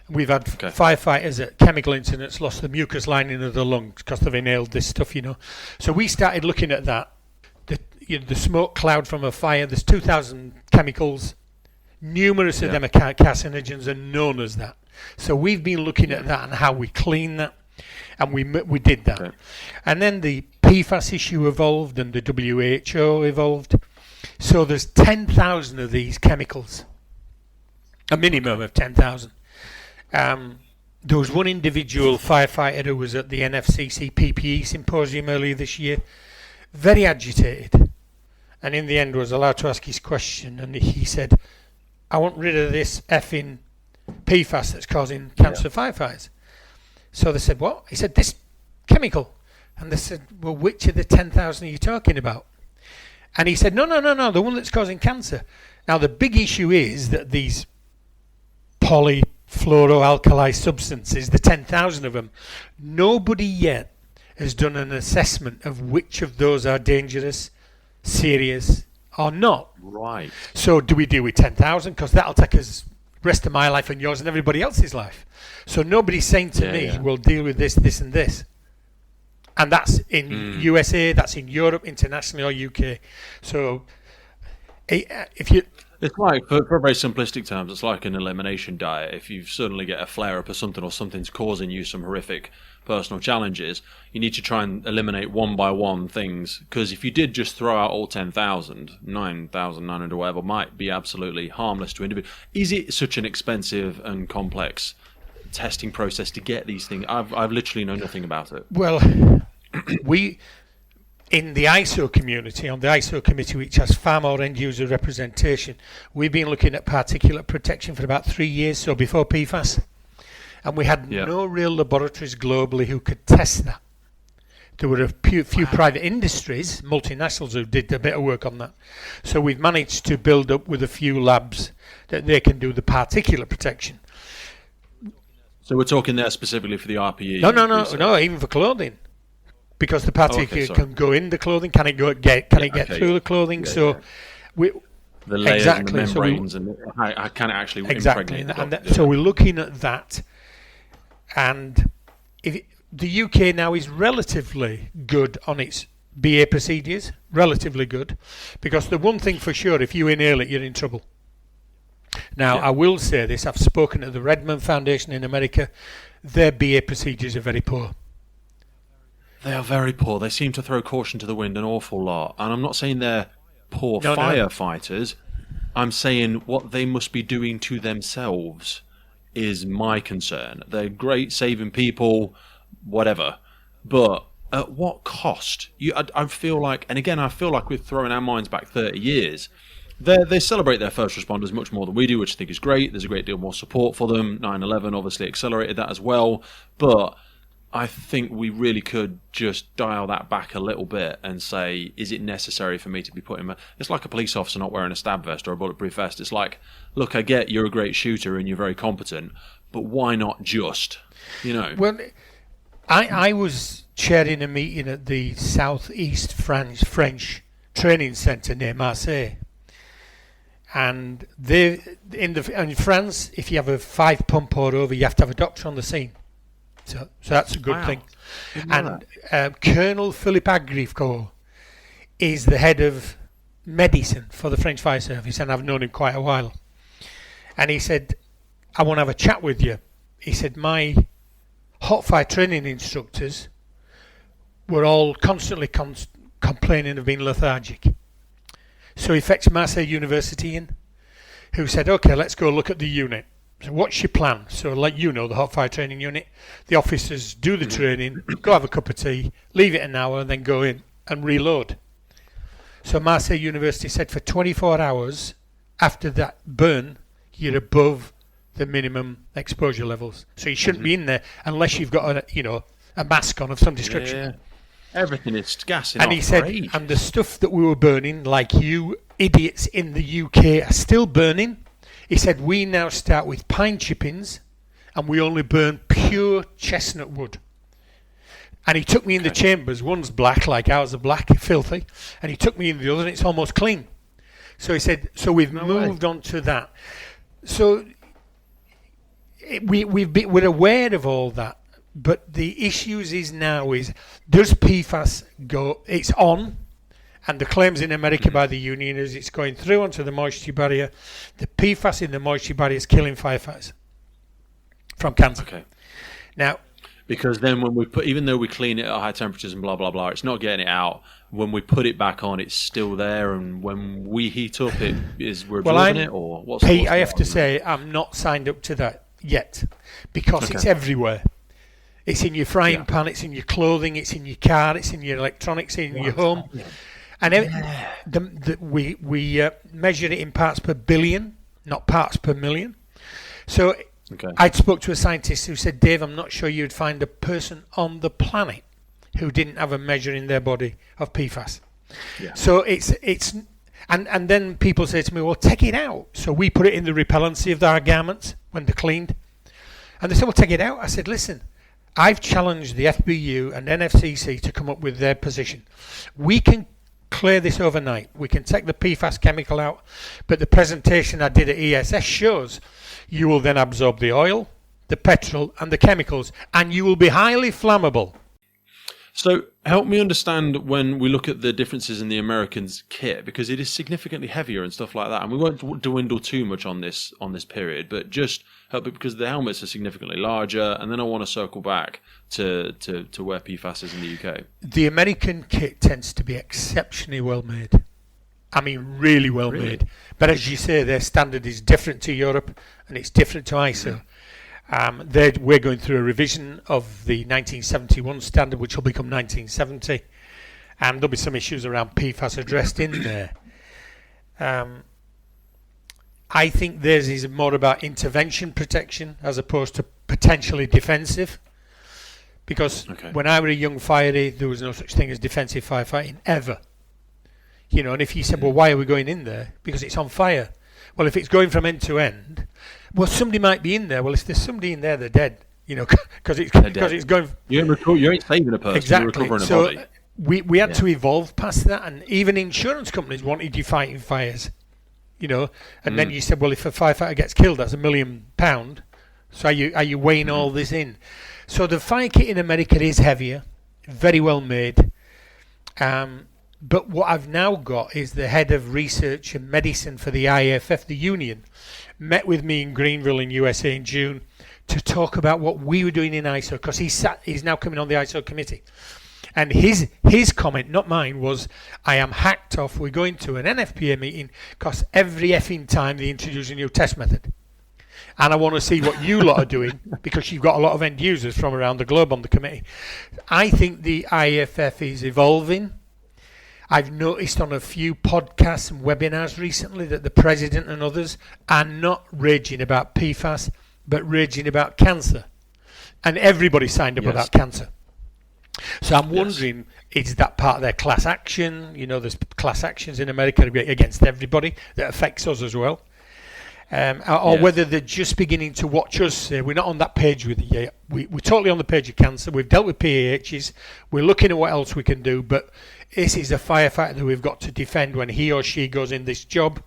We've had firefighters at chemical incidents lost the mucous lining of the lungs because they've inhaled this stuff, So we started looking at that. The smoke cloud from a fire, there's 2,000 chemicals, numerous of them are carcinogens and known as that. So we've been looking at that and how we clean that. And we did that. Okay. And then the PFAS issue evolved and the WHO evolved. So there's 10,000 of these chemicals, a minimum of 10,000. There was one individual firefighter who was at the NFCC PPE symposium earlier this year, very agitated, and in the end was allowed to ask his question, and he said, I want rid of this effing PFAS that's causing cancer firefighters. So they said, what? He said, this chemical. And they said, well, which of the 10,000 are you talking about? And he said, no, the one that's causing cancer. Now, the big issue is that these polyfluoroalkali substances, the 10,000 of them, nobody yet has done an assessment of which of those are dangerous, serious, or not. Right. So do we deal with 10,000? Because that'll take us rest of my life and yours and everybody else's life. So nobody's saying to me, we'll deal with this, this and this. And that's in USA, that's in Europe, internationally, or UK. So if you... It's like, for very simplistic terms, it's like an elimination diet. If you suddenly get a flare-up or something's causing you some horrific personal challenges, you need to try and eliminate one by one things. Because if you did just throw out all 10,000, 9,900 or whatever, might be absolutely harmless to individuals. Is it such an expensive and complex testing process to get these things? I've literally know nothing about it. Well, we... In the ISO community, on the ISO committee, which has far more end-user representation, we've been looking at particulate protection for about 3 years, so before PFAS. And we had no real laboratories globally who could test that. There were a few private industries, multinationals, who did a bit of work on that. So we've managed to build up with a few labs that they can do the particulate protection. So we're talking there specifically for the RPE? No, even for clothing. Because the particle can go in the clothing, can it get through the clothing? The layers and the membranes, and how can it actually impregnate the clothing? So we're looking at that, and the UK now is relatively good on its BA procedures, relatively good, because the one thing for sure, if you inhale it, you're in trouble. Now, I will say this, I've spoken to the Redmond Foundation in America, their BA procedures are very poor. They are very poor. They seem to throw caution to the wind an awful lot. And I'm not saying they're poor firefighters. I'm saying what they must be doing to themselves is my concern. They're great saving people, whatever, but at what cost? I feel like, and again, I feel like we're throwing our minds back 30 years. They celebrate their first responders much more than we do, which I think is great. There's a great deal more support for them. 9/11 obviously accelerated that as well. But I think we really could just dial that back a little bit and say, is it necessary for me to be putting it's like a police officer not wearing a stab vest or a bulletproof vest. It's like, look, I get you're a great shooter and you're very competent, but why not just, Well, I was chairing a meeting at the Southeast French Training Centre near Marseille. And in France, if you have a 5 pump or over, you have to have a doctor on the scene. So that's a good thing. And Colonel Philippe Agricourt is the head of medicine for the French Fire Service, and I've known him quite a while. And he said, I want to have a chat with you. He said, my hot fire training instructors were all constantly complaining of being lethargic. So he fetched Marseille University in, who said, okay, let's go look at the unit. So what's your plan? So like the hot fire training unit, the officers do the training, go have a cup of tea, leave it an hour, and then go in and reload. So Marseille University said for 24 hours after that burn, you're above the minimum exposure levels. So you shouldn't be in there unless you've got a mask on of some description. Yeah. Everything is gassing and off. He said, and the stuff that we were burning, like you idiots in the UK are still burning. He said, we now start with pine chippings and we only burn pure chestnut wood. And he took me in the chambers. One's black, like ours are black, filthy. And he took me in the other and it's almost clean. So he said, so we've moved on to that. So we're aware of all that. But the issues is does PFAS go? It's on. And the claims in America by the union is it's going through onto the moisture barrier. The PFAS in the moisture barrier is killing firefighters from cancer. Okay. Now, because then when even though we clean it at high temperatures and blah blah blah, it's not getting it out. When we put it back on, it's still there, and when we heat up, we're absorbing it, or what's? Pete, I have to say, I'm not signed up to that yet because it's everywhere. It's in your frying pan, it's in your clothing, it's in your car, it's in your electronics, in your home. Yeah. And we measure it in parts per billion, not parts per million. So I spoke to a scientist who said, Dave, I'm not sure you'd find a person on the planet who didn't have a measure in their body of PFAS. Yeah. So and then people say to me, well, take it out. So we put it in the repellency of our garments when they're cleaned. And they said, well, take it out. I said, listen, I've challenged the FBU and NFCC to come up with their position. We can clear this overnight. We can take the PFAS chemical out, but the presentation I did at ESS shows you will then absorb the oil, the petrol, and the chemicals, and you will be highly flammable. So help me understand when we look at the differences in the Americans' kit, because it is significantly heavier and stuff like that. And we won't dwindle too much on this period, but just help it because the helmets are significantly larger. And then I want to circle back to where PFAS is in the UK. The American kit tends to be exceptionally well made. I mean, really well made. But as you say, their standard is different to Europe and it's different to ISO. Yeah. We're going through a revision of the 1971 standard, which will become 1970, and there'll be some issues around PFAS addressed in there. I think theirs is more about intervention protection as opposed to potentially defensive, because when I was a young firey, there was no such thing as defensive firefighting ever. And if you said, well, why are we going in there? Because it's on fire. Well, if it's going from end to end, well, somebody might be in there. Well, if there's somebody in there, they're dead. Because it's going. You ain't saving a person. Exactly. You're recovering a body. We had to evolve past that, and even insurance companies wanted you fighting fires. And then you said, well, if a firefighter gets killed, that's £1 million. So are you weighing all this in? So the fire kit in America is heavier, very well made. But what I've now got is the head of research and medicine for the IAFF, the union, met with me in Greenville in USA in June to talk about what we were doing in ISO, because he's now coming on the ISO committee. And his comment, not mine, was, I am hacked off. We're going to an NFPA meeting because every effing time they introduce a new test method. And I want to see what you lot are doing because you've got a lot of end users from around the globe on the committee. I think the IFF is evolving. I've noticed on a few podcasts and webinars recently that the president and others are not raging about PFAS, but raging about cancer. And everybody signed up about cancer. So I'm wondering, is that part of their class action? You know, there's class actions in America against everybody that affects us as well. Or whether they're just beginning to watch us. We're not on that page with you yet. We're totally on the page of cancer. We've dealt with PAHs. We're looking at what else we can do. But this is a firefighter that we've got to defend when he or she goes in this job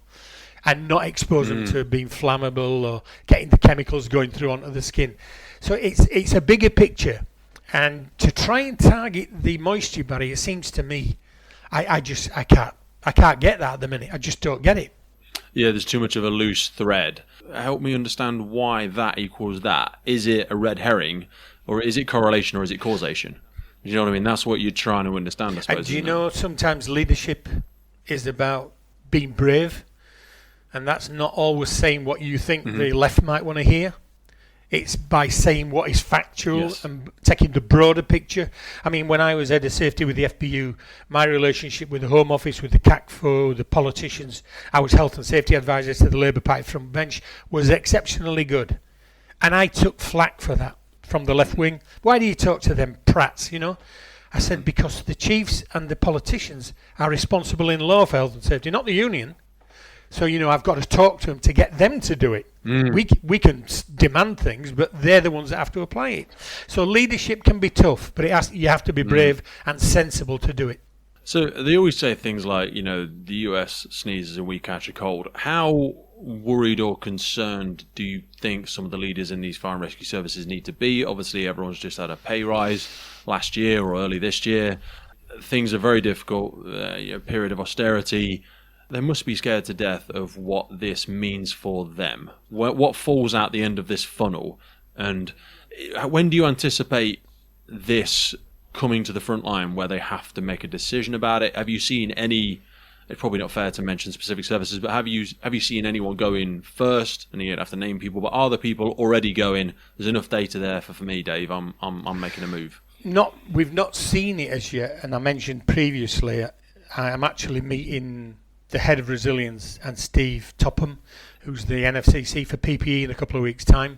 and not expose them to being flammable or getting the chemicals going through onto the skin. So it's a bigger picture. And to try and target the moisture barrier seems to me, I can't get that at the minute. I just don't get it. Yeah, there's too much of a loose thread. Help me understand why that equals that. Is it a red herring, or is it correlation, or is it causation? You know what I mean? That's what you're trying to understand, I suppose. And do you know sometimes leadership is about being brave, and that's not always saying what you think the left might want to hear. It's by saying what is factual and taking the broader picture. I mean, when I was head of safety with the FBU, my relationship with the Home Office, with the CACFO, the politicians, I was health and safety advisor to the Labour Party from bench, was exceptionally good. And I took flack for that from the left wing. Why do you talk to them prats, you know? I said, because the chiefs and the politicians are responsible in law for health and safety, not the union. So, you know, I've got to talk to them to get them to do it. We can demand things, but they're the ones that have to apply it. So leadership can be tough, but you have to be brave and sensible to do it. So they always say things like, you know, the US sneezes and we catch a cold. How worried or concerned do you think some of the leaders in these fire and rescue services need to be? Obviously, everyone's just had a pay rise last year or early this year. Things are very difficult, a period of austerity. They must be scared to death of what this means for them. What falls out the end of this funnel? And when do you anticipate this coming to the front line where they have to make a decision about it? Have you seen any, it's probably not fair to mention specific services, but have you seen anyone go in first? And you don't have to name people, but are the people already going, there's enough data there for me, Dave, I'm making a move? We've not seen it as yet. And I mentioned previously, I'm actually meeting the head of resilience and Steve Topham, who's the NFCC for PPE, in a couple of weeks' time.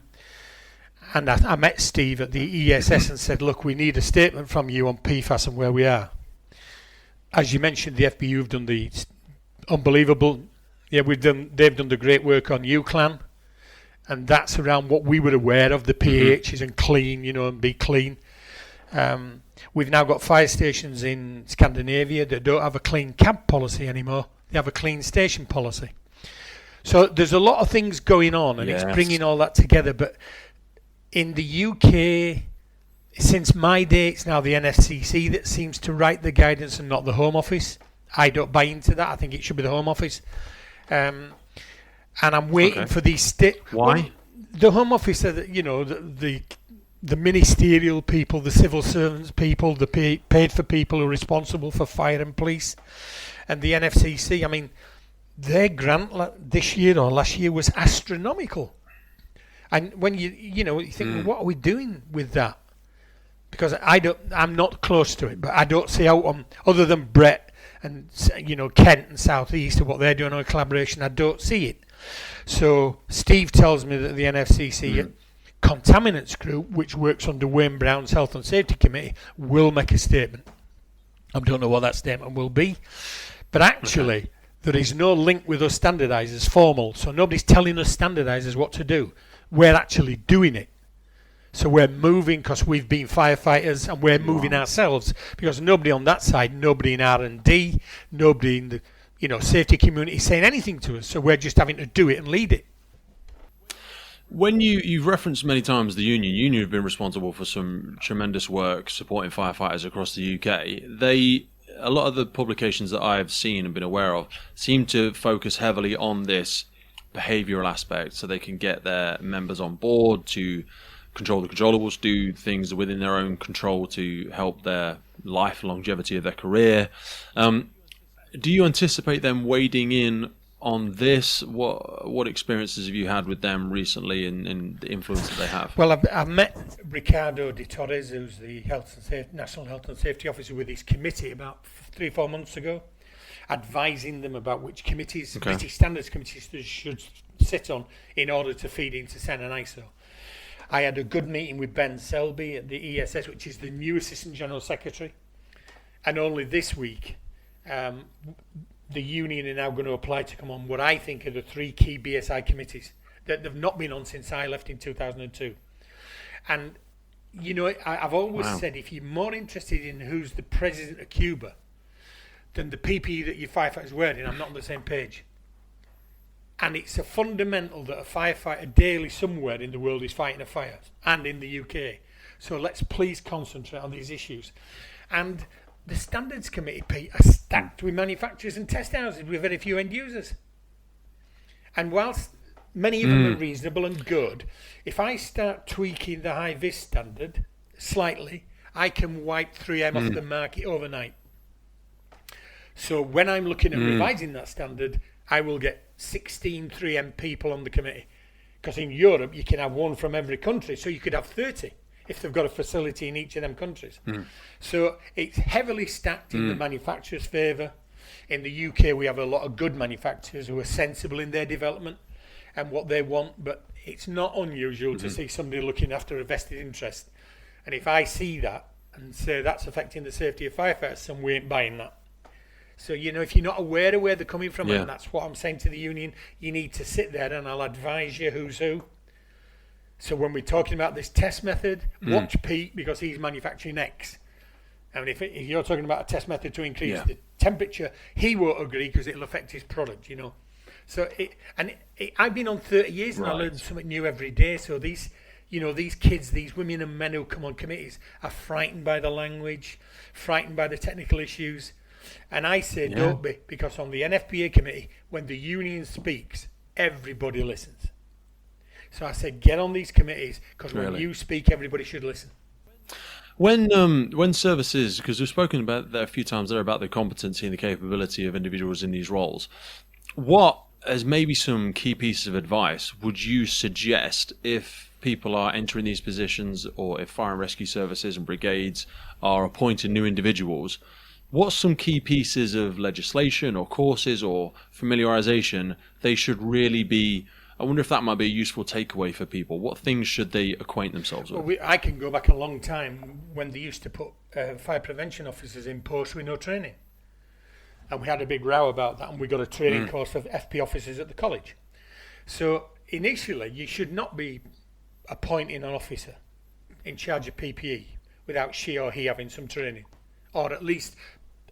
And I met Steve at the ESS and said, look, we need a statement from you on PFAS and where we are. As you mentioned, the FBU have done the unbelievable. Yeah, they've done the great work on UCLAN, and that's around what we were aware of, the PAHs and clean, you know, and be clean. We've now got fire stations in Scandinavia that don't have a clean cab policy anymore. They have a clean station policy. So there's a lot of things going on, and it's bringing all that together. But in the UK, since my day, it's now the NFCC that seems to write the guidance and not the Home Office. I don't buy into that. I think it should be the Home Office. And I'm waiting for these Why? Well, the Home Office are, you know, the ministerial people, the civil servants people, the paid for people who are responsible for fire and police. And the NFCC, I mean, their grant this year or last year was astronomical. And when you think, well, what are we doing with that? Because I'm not close to it, but I don't see out on, other than Brett and, you know, Kent and South East and what they're doing on collaboration, I don't see it. So Steve tells me that the NFCC Contaminants Group, which works under Wayne Brown's Health and Safety Committee, will make a statement. I don't know what that statement will be. But actually, there is no link with us standardisers formal. So nobody's telling us standardisers what to do. We're actually doing it. So we're moving because we've been firefighters, and we're moving ourselves because nobody on that side, nobody in R&D, nobody in the safety community is saying anything to us. So we're just having to do it and lead it. When you've referenced many times the union have been responsible for some tremendous work supporting firefighters across the UK. A lot of the publications that I've seen and been aware of seem to focus heavily on this behavioural aspect, so they can get their members on board to control the controllables, do things within their own control to help their life longevity of their career. Do you anticipate them wading in on this? What experiences have you had with them recently and the influence that they have? Well, I've met Ricardo de Torres, who's the National Health and Safety Officer, with his committee about 3-4 months ago, advising them about which committees, British Standards committees they should sit on in order to feed into SEN and ISO. I had a good meeting with Ben Selby at the ESS, which is the new Assistant General Secretary, and only this week the union are now going to apply to come on what I think are the 3 key BSI committees that they've not been on since I left in 2002. And, you know, I've always said if you're more interested in who's the president of Cuba than the PPE that your firefighters wearing, I'm not on the same page. And it's a fundamental that a firefighter daily somewhere in the world is fighting a fire, and in the UK. So let's please concentrate on these issues. And the Standards Committee, Pete, are stacked with manufacturers and test houses with very few end users. And whilst many of them are reasonable and good, if I start tweaking the high-vis standard slightly, I can wipe 3M off the market overnight. So when I'm looking at revising that standard, I will get 16 3M people on the committee. Because in Europe, you can have one from every country, so you could have 30 if they've got a facility in each of them countries. So it's heavily stacked in the manufacturer's favour. In the UK, we have a lot of good manufacturers who are sensible in their development and what they want, but it's not unusual to see somebody looking after a vested interest. And if I see that and say that's affecting the safety of firefighters, then we ain't buying that. So, you know, if you're not aware of where they're coming from, and that's what I'm saying to the union, you need to sit there and I'll advise you who's who. So when we're talking about this test method, watch Pete because he's manufacturing X. And if you're talking about a test method to increase the temperature, he won't agree because it'll affect his product, you know. So I've been on 30 years and I learn something new every day. So these kids, these women and men who come on committees are frightened by the language, frightened by the technical issues. And I say don't be, because on the NFPA committee, when the union speaks, everybody listens. So I said, get on these committees, because when you speak, everybody should listen. When services, because we've spoken about that a few times there about the competency and the capability of individuals in these roles, what, as maybe some key pieces of advice, would you suggest if people are entering these positions, or if fire and rescue services and brigades are appointing new individuals? What's some key pieces of legislation or courses or familiarization they should really be? I wonder if that might be a useful takeaway for people. What things should they acquaint themselves with? Well, I can go back a long time when they used to put fire prevention officers in post with no training. And we had a big row about that, and we got a training course for FP officers at the college. So initially, you should not be appointing an officer in charge of PPE without she or he having some training, or at least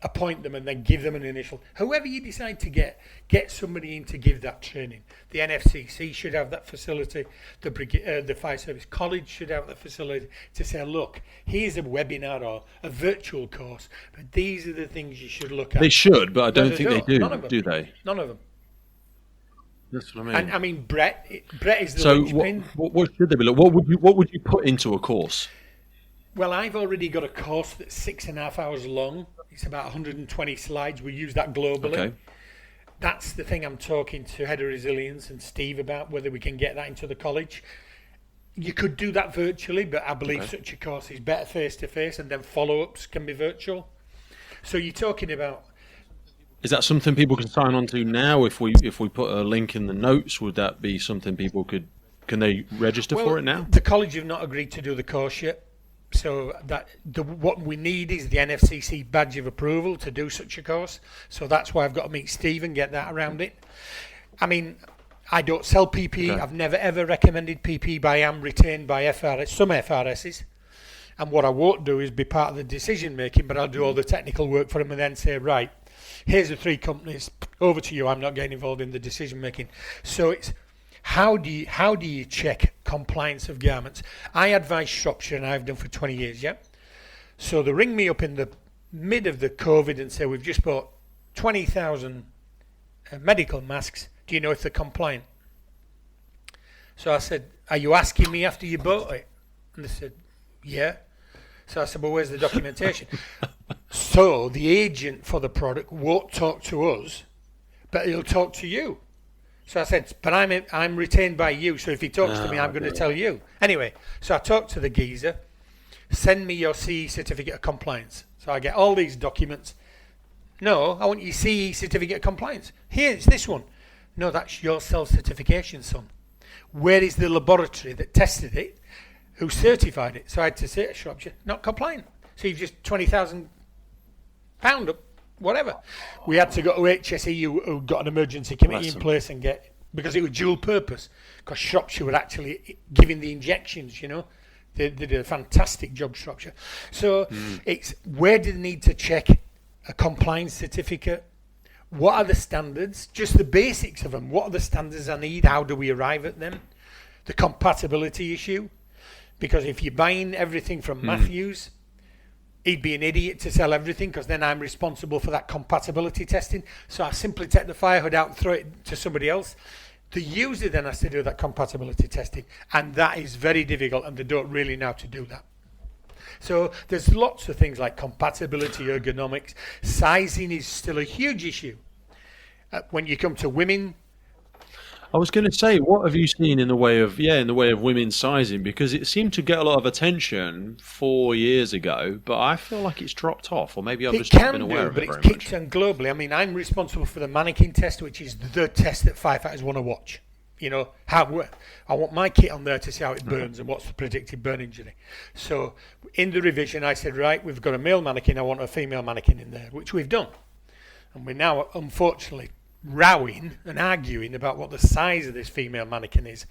appoint them and then give them an initial. However you decide to get somebody in to give that training. The NFCC should have that facility. The Fire Service College should have that facility to say, look, here's a webinar or a virtual course, but these are the things you should look at. They should, but I don't think they do. None of them. Do they? None of them. That's what I mean. And I mean, Brett is the so linchpin. What should they be? What would you put into a course? Well, I've already got a course that's 6.5 hours long. It's about 120 slides. We use that globally. Okay. That's the thing I'm talking to Head of Resilience and Steve about, whether we can get that into the college. You could do that virtually, but I believe such a course is better face-to-face, and then follow-ups can be virtual. So you're talking about... Is that something people can sign on to now? If we put a link in the notes, would that be something people could... Can they register for it now? The college have not agreed to do the course yet. So what we need is the NFCC badge of approval to do such a course. So that's why I've got to meet Steve and get that around it. I mean, I don't sell PPE. Okay. I've never ever recommended PPE, but I am retained by some FRSs. And what I won't do is be part of the decision making, but I'll do all the technical work for them and then say, right, here's the 3 companies, over to you. I'm not getting involved in the decision making. So it's how do you check compliance of garments? I advise Shropshire, and I've done for 20 years, yeah? So they ring me up in the mid of the COVID and say, we've just bought 20,000 medical masks. Do you know if they're compliant? So I said, are you asking me after you bought it? And they said, yeah. So I said, well, where's the documentation? So the agent for the product won't talk to us, but he'll talk to you. So I said, but I'm retained by you, so if he talks to me, I'm going to tell you. Anyway, so I talked to the geezer, send me your CE certificate of compliance. So I get all these documents. No, I want your CE certificate of compliance. Here, it's this one. No, that's your self-certification, son. Where is the laboratory that tested it? Who certified it? So I had to say to Shropshire, not compliant. So you've just £20,000 up, whatever. We had to go to HSE, who got an emergency committee in place and get, because it was dual purpose, because Shropshire were actually giving the injections, you know. They did a fantastic job, Shropshire. So it's where do they need to check a compliance certificate? What are the standards? Just the basics of them. What are the standards I need? How do we arrive at them? The compatibility issue. Because if you're buying everything from Matthews, he'd be an idiot to sell everything, because then I'm responsible for that compatibility testing. So I simply take the fire hood out and throw it to somebody else. The user then has to do that compatibility testing. And that is very difficult, and they don't really know how to do that. So there's lots of things like compatibility, ergonomics. Sizing is still a huge issue. When you come to women, I was going to say, what have you seen in the way of women's sizing? Because it seemed to get a lot of attention 4 years ago, but I feel like it's dropped off, or maybe I've just not been aware of it very much. But it's kicked on globally. I mean, I'm responsible for the mannequin test, which is the test that firefighters want to watch. You know, how I want my kit on there to see how it burns and what's the predicted burn injury. So in the revision, I said, right, we've got a male mannequin, I want a female mannequin in there, which we've done. And we're now, unfortunately, rowing and arguing about what the size of this female mannequin is.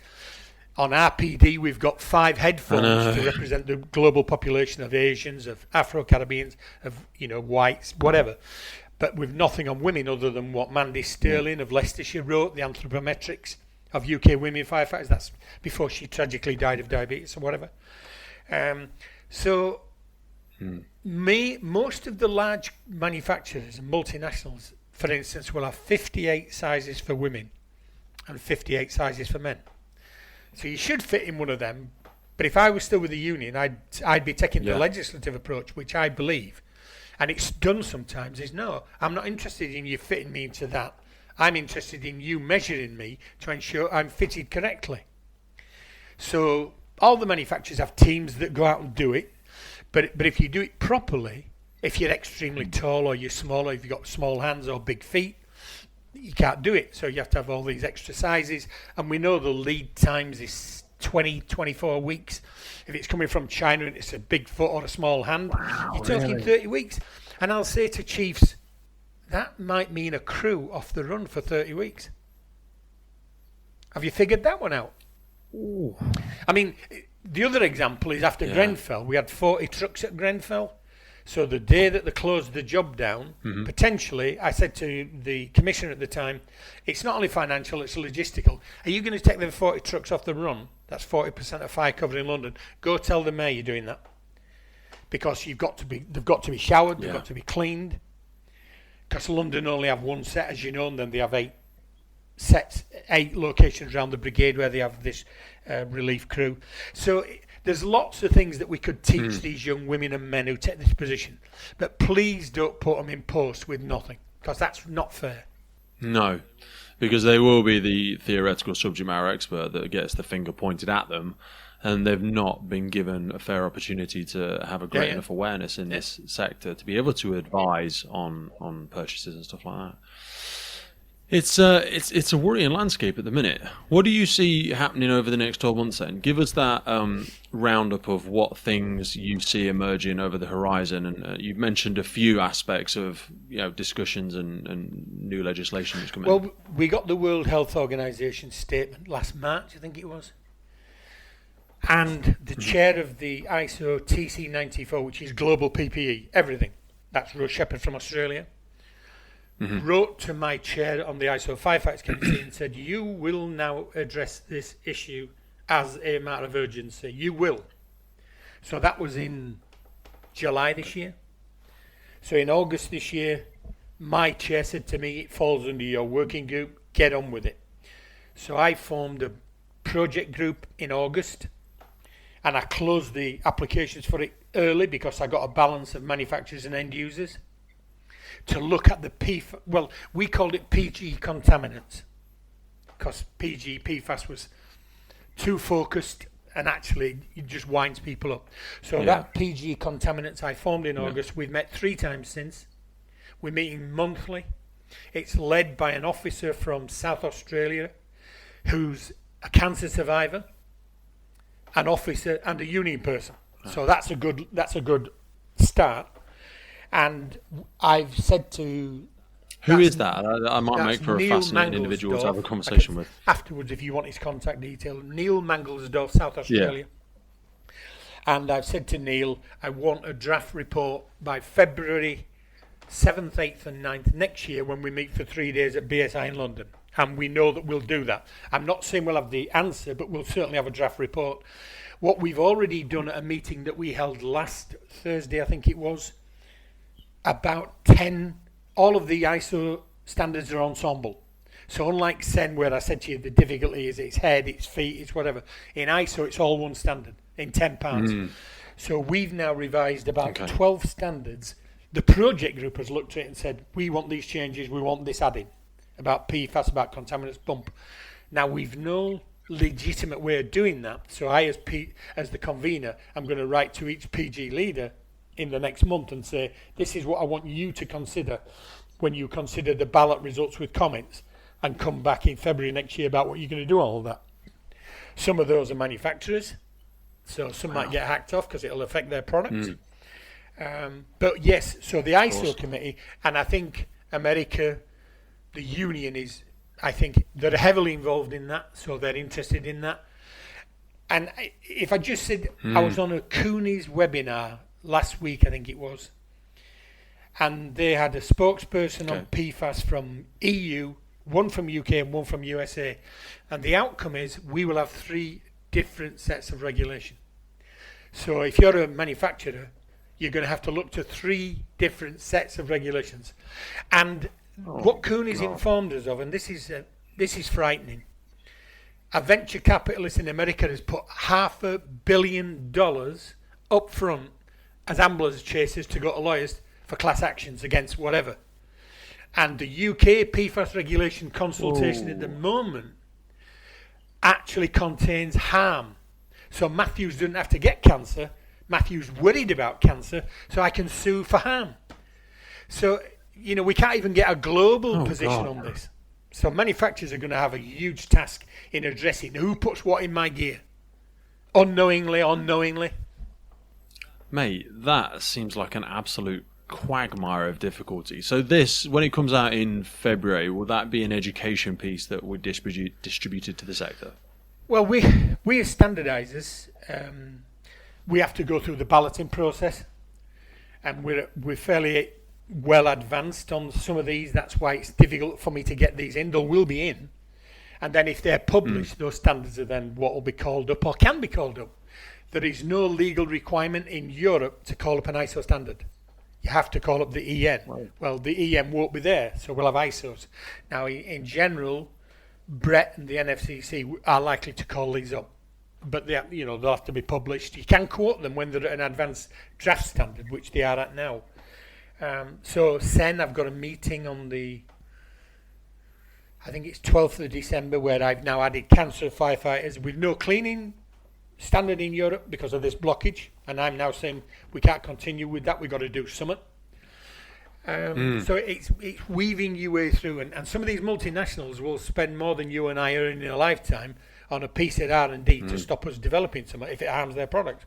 On RPD, we've got 5 headphones to represent the global population of Asians, of Afro-Caribbeans, of, you know, whites, whatever. But with nothing on women other than what Mandy Sterling of Leicestershire wrote, the anthropometrics of UK women firefighters. That's before she tragically died of diabetes or whatever. Most of the large manufacturers and multinationals, for instance, will have 58 sizes for women and 58 sizes for men. So you should fit in one of them. But if I was still with the union, I'd be taking the legislative approach, which I believe, and it's done sometimes, is no, I'm not interested in you fitting me into that. I'm interested in you measuring me to ensure I'm fitted correctly. So all the manufacturers have teams that go out and do it, but if you do it properly, if you're extremely tall or you're small or if you've got small hands or big feet, you can't do it. So you have to have all these extra sizes, and we know the lead times is 24 weeks. If it's coming from China and it's a big foot or a small hand, you're talking 30 weeks. And I'll say to chiefs, that might mean a crew off the run for 30 weeks. Have you figured that one out? Ooh. I mean, the other example is after Grenfell. We had 40 trucks at Grenfell. So the day that they closed the job down, potentially, I said to the commissioner at the time, it's not only financial, it's logistical. Are you going to take them 40 trucks off the run? That's 40% of fire cover in London. Go tell the mayor you're doing that. Because they've got to be showered, they've got to be cleaned. Because London only have one set, as you know, and then they have 8 locations around the brigade where they have this relief crew. So there's lots of things that we could teach these young women and men who take this position. But please don't put them in post with nothing, because that's not fair. No, because they will be the theoretical subject matter expert that gets the finger pointed at them, and they've not been given a fair opportunity to have a great enough awareness in this sector to be able to advise on purchases and stuff like that. It's a worrying landscape at the minute. What do you see happening over the next 12 months then? Give us that roundup of what things you see emerging over the horizon. And you've mentioned a few aspects of discussions and new legislation that's coming. Well, we got the World Health Organization statement last March, I think it was. And the chair of the ISO TC94, which is global PPE, everything. That's Rose Shepherd from Australia. Wrote to my chair on the ISO Firefighters Committee and said, you will now address this issue as a matter of urgency. You will. So that was in July this year. So in August this year, my chair said to me, it falls under your working group, get on with it. So I formed a project group in August, and I closed the applications for it early because I got a balance of manufacturers and end users. to look at the well, we called it PG contaminants because PFAS was too focused and actually it just winds people up. So that PG contaminants I formed in August, we've met 3 times since. We're meeting monthly. It's led by an officer from South Australia who's a cancer survivor, an officer and a union person. So that's a good start. And I've said to... Who is that? I might make for a Neil fascinating individual to have a conversation with. Afterwards, if you want his contact detail, Neil Mangelsdorf, South Australia. Yeah. And I've said to Neil, I want a draft report by February 7th, 8th and 9th next year when we meet for 3 days at BSI in London. And we know that we'll do that. I'm not saying we'll have the answer, but we'll certainly have a draft report. What we've already done at a meeting that we held last Thursday, I think it was, about 10, all of the ISO standards are ensemble. So unlike SEN, where I said to you the difficulty is its head, its feet, it's whatever, in ISO it's all one standard in 10 parts. So we've now revised about 12 standards. The project group has looked at it and said, we want these changes, we want this added, about PFAS, about contaminants, bump. Now we've no legitimate way of doing that. So I, as the convener, I'm going to write to each PG leader in the next month and say, this is what I want you to consider when you consider the ballot results with comments, and come back in February next year about what you're going to do all of that. Some of those are manufacturers, so some might get hacked off because it'll affect their products. But yes, so the ISO committee, and I think America, the union is, I think they're heavily involved in that, so they're interested in that. And if I just said, I was on a Cooney's webinar last week, I think it was, and they had a spokesperson on PFAS from EU, one from UK and one from USA, and the outcome is we will have 3 different sets of regulation. So if you're a manufacturer, you're going to have to look to 3 different sets of regulations. And what Cooney's informed us of, and this is frightening, a venture capitalist in America has put $500 million up front as ambulance chasers to go to lawyers for class actions against whatever. And the UK PFAS regulation consultation at the moment actually contains harm. So Matthews doesn't have to get cancer. Matthews worried about cancer, so I can sue for harm. So, you know, we can't even get a global position on this. So manufacturers are going to have a huge task in addressing who puts what in my gear. Unknowingly. Mate, that seems like an absolute quagmire of difficulty. So this, when it comes out in February, will that be an education piece that would distributed to the sector? Well, we as standardisers, we have to go through the balloting process, and we're fairly well advanced on some of these. That's why it's difficult for me to get these in. They will be in, and then if they're published, those standards are then what will be called up or can be called up. There is no legal requirement in Europe to call up an ISO standard. You have to call up the EN. Right. Well, the EN won't be there, so we'll have ISOs. Now, in general, Brett and the NFCC are likely to call these up, but they'll have to be published. You can quote them when they're at an advanced draft standard, which they are at now. So SEN, I've got a meeting on I think it's 12th of December, where I've now added cancer firefighters with no cleaning standard in Europe because of this blockage, and I'm now saying we can't continue with that, we've got to do something. So it's weaving your way through, and some of these multinationals will spend more than you and I earn in a lifetime on a piece of R&D to stop us developing something if it harms their product.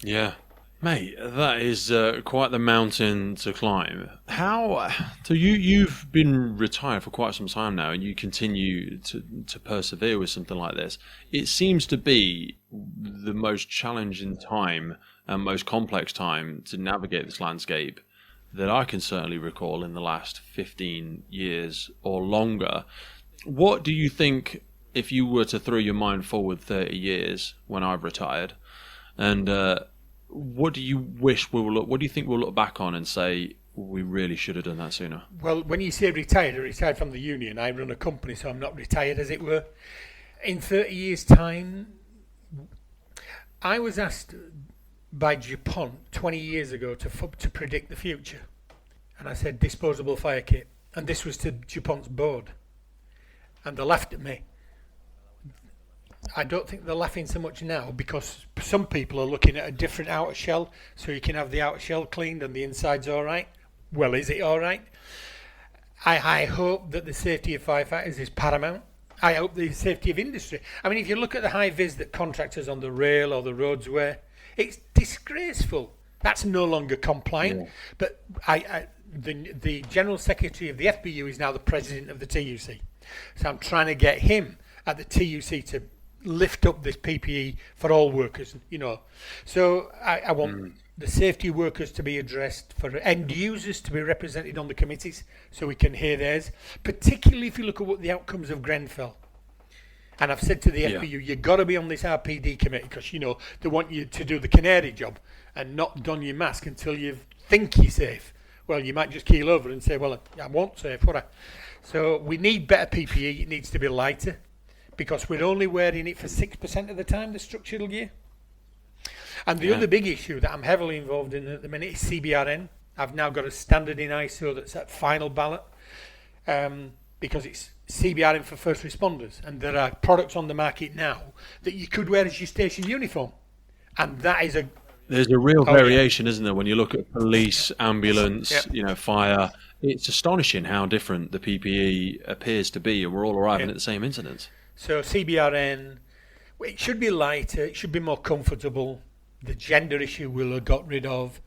Yeah. Mate, that is quite the mountain to climb. So you've been retired for quite some time now, and you continue to persevere with something like this. It seems to be the most challenging time and most complex time to navigate this landscape that I can certainly recall in the last 15 years or longer. What do you think, if you were to throw your mind forward 30 years when I've retired, and what do you think we'll look back on and say we really should have done that sooner? Well, when you say retired, I retired from the union. I run a company, so I'm not retired, as it were. In 30 years' time, I was asked by DuPont 20 years ago to predict the future. And I said, disposable fire kit. And this was to DuPont's board. And they laughed at me. I don't think they're laughing so much now because some people are looking at a different outer shell, so you can have the outer shell cleaned and the inside's all right. Well, is it all right? I hope that the safety of firefighters is paramount. I hope the safety of industry. I mean, if you look at the high vis that contractors on the rail or the roads wear, it's disgraceful. That's no longer compliant. Yeah. But the General Secretary of the FBU is now the President of the TUC. So I'm trying to get him at the TUC to lift up this PPE for all workers, you know. So I want the safety workers to be addressed, for end users to be represented on the committees so we can hear theirs, particularly if you look at what the outcomes of Grenfell. And I've said to the FBU, you've got to be on this RPD committee because, you know, they want you to do the canary job and not don your mask until you think you're safe. Well, you might just keel over and say, well, I won't safe, would I? So we need better PPE. It needs to be lighter because we're only wearing it for 6% of the time, the structural gear. And the other big issue that I'm heavily involved in at the minute is CBRN. I've now got a standard in ISO that's at final ballot because it's CBRN for first responders. And there are products on the market now that you could wear as your station uniform. And that is There's a real variation, isn't there, when you look at police, ambulance, you know, fire. It's astonishing how different the PPE appears to be, and we're all arriving at the same incidents. So CBRN, it should be lighter, it should be more comfortable. The gender issue we'll have got rid of.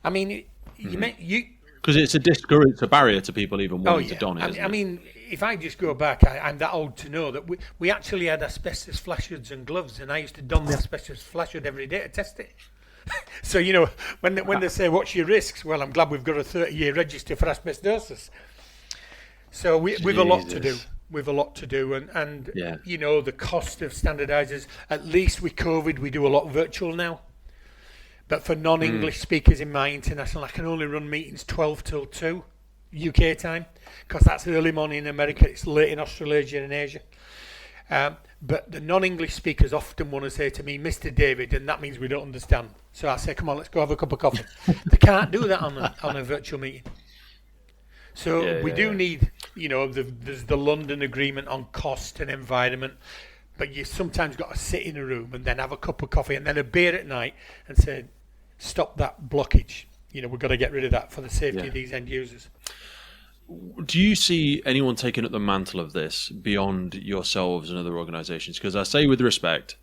I mean, because it's a barrier to people even wanting to don it. I mean, if I just go back, I'm that old to know that we actually had asbestos flash hoods and gloves, and I used to don the asbestos flash hood every day to test it. So, you know, when they say, what's your risks? Well, I'm glad we've got a 30-year register for asbestosis. So we've a lot to do. We've a lot to do. And you know, the cost of standardisers, at least with COVID, we do a lot virtual now. But for non-English speakers in my international, I can only run meetings 12 till 2 UK time because that's early morning in America. It's late in Australasia and Asia. But the non-English speakers often want to say to me, Mr. David, and that means we don't understand. So I say, come on, let's go have a cup of coffee. They can't do that on a virtual meeting. So we do need, you know, there's the London Agreement on cost and environment, but you sometimes got to sit in a room and then have a cup of coffee and then a beer at night and say, stop that blockage. You know, we've got to get rid of that for the safety of these end users. Do you see anyone taking up the mantle of this beyond yourselves and other organisations? Because I say with respect,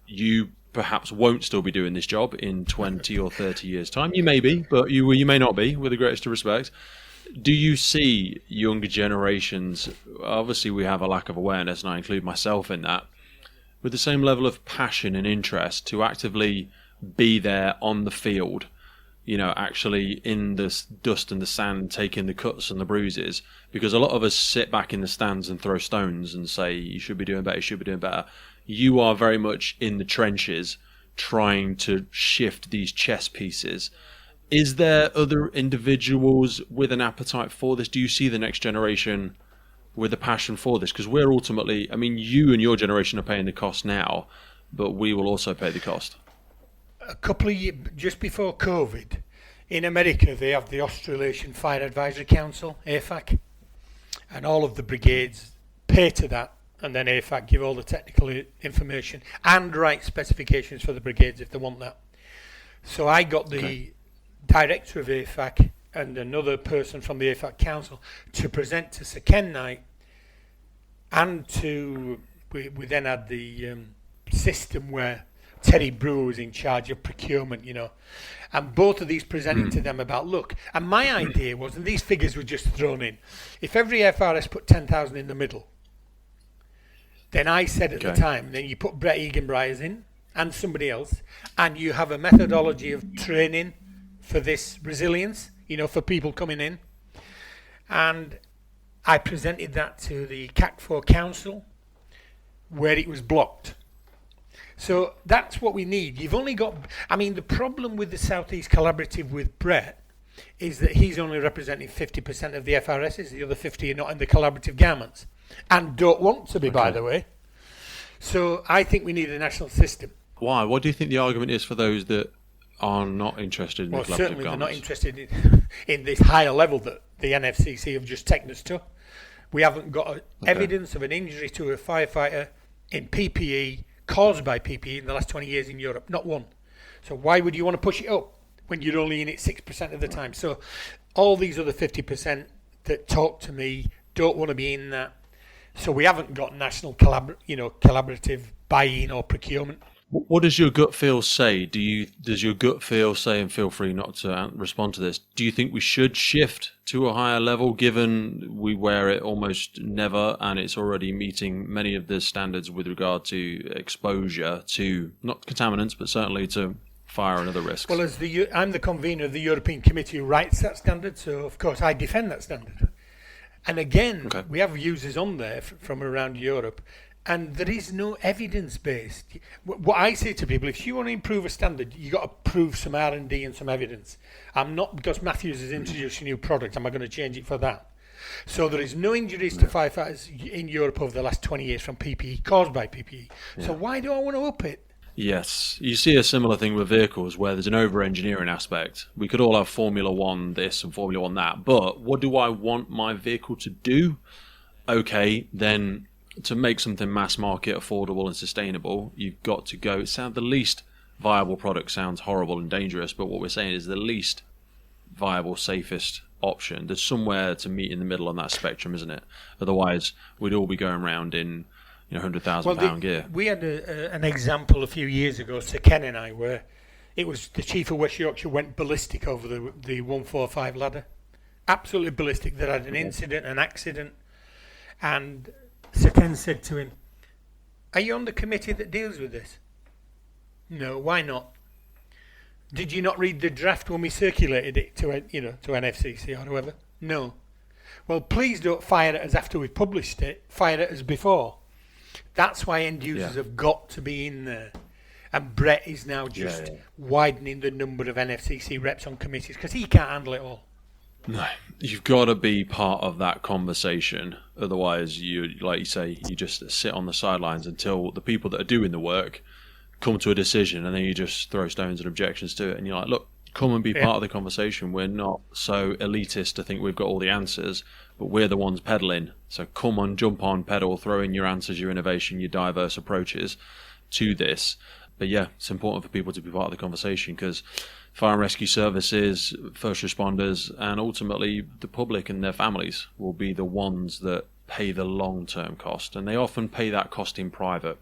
you perhaps won't still be doing this job in 20 or 30 years' time. You may be, but you may not be, with the greatest of respect. Do you see younger generations, obviously we have a lack of awareness, and I include myself in that, with the same level of passion and interest to actively be there on the field, you know, actually in the dust and the sand, taking the cuts and the bruises? Because a lot of us sit back in the stands and throw stones and say, you should be doing better, you should be doing better. You are very much in the trenches trying to shift these chess pieces. Is there other individuals with an appetite for this? Do you see the next generation with a passion for this? Because we're ultimately, I mean, you and your generation are paying the cost now, but we will also pay the cost. A couple of years, just before COVID, in America, they have the Australasian Fire Advisory Council, AFAC, and all of the brigades pay to that, and then AFAC give all the technical information and write specifications for the brigades if they want that. So I got the director of AFAC and another person from the AFAC Council to present to Sir Ken Knight, and we then had the system where Terry Brewer was in charge of procurement, you know, and both of these presenting to them about, look, and my idea was, and these figures were just thrown in, if every FRS put 10,000 in the middle, then I said at the time, then you put Brett Egan-Bryers in and somebody else, and you have a methodology of training for this resilience, you know, for people coming in. And I presented that to the CAC4 Council, where it was blocked. So that's what we need. You've only got, I mean, the problem with the South East Collaborative with Brett is that he's only representing 50% of the FRSs. The other 50 are not in the collaborative garments and don't want to be, by the way. So I think we need a national system. Why? What do you think the argument is for those that are not interested in the collaborative certainly they're not garments. interested in this higher level that the NFCC have just taken us to. We haven't got evidence of an injury to a firefighter in PPE caused by PPE in the last 20 years in Europe. Not one. So why would you want to push it up when you're only in it 6% of the time? So all these other 50% that talk to me don't want to be in that. So we haven't got national collaborative buy-in or procurement. What does your gut feel say? Does your gut feel say, and feel free not to respond to this, do you think we should shift to a higher level given we wear it almost never and it's already meeting many of the standards with regard to exposure to, not contaminants, but certainly to fire and other risks? Well, I'm the convener of the European Committee who writes that standard, so of course I defend that standard. And again, we have users on there from around Europe, and there is no evidence-based. What I say to people, if you want to improve a standard, you've got to prove some R&D and some evidence. I'm not, because Matthews has introduced a new product, am I going to change it for that? So there is no injuries to firefighters in Europe over the last 20 years from PPE, caused by PPE. So why do I want to up it? Yes. You see a similar thing with vehicles where there's an over-engineering aspect. We could all have Formula One this and Formula One that, but what do I want my vehicle to do? Okay, then to make something mass market, affordable and sustainable, you've got to go. The least viable product sounds horrible and dangerous, but what we're saying is the least viable, safest option. There's somewhere to meet in the middle on that spectrum, isn't it? Otherwise, we'd all be going around in £100,000 gear. We had an example a few years ago, Sir Ken and I, where it was the Chief of West Yorkshire went ballistic over the 145 ladder. Absolutely ballistic. They had an incident, an accident, and Sir Ken said to him, "Are you on the committee that deals with this?" "No, why not?" "Did you not read the draft when we circulated it to NFCC or whoever?" "No." "Well, please don't fire at us after we've published it. Fire at us before." That's why end users have got to be in there. And Brett is now just widening the number of NFCC reps on committees because he can't handle it all. No, you've got to be part of that conversation. Otherwise, like you say, you just sit on the sidelines until the people that are doing the work come to a decision, and then you just throw stones and objections to it. And you're like, look, come and be part of the conversation. We're not so elitist to think we've got all the answers, but we're the ones peddling. So come on, jump on, pedal, throw in your answers, your innovation, your diverse approaches to this. But yeah, it's important for people to be part of the conversation because fire and rescue services, first responders, and ultimately the public and their families will be the ones that pay the long-term cost. And they often pay that cost in private.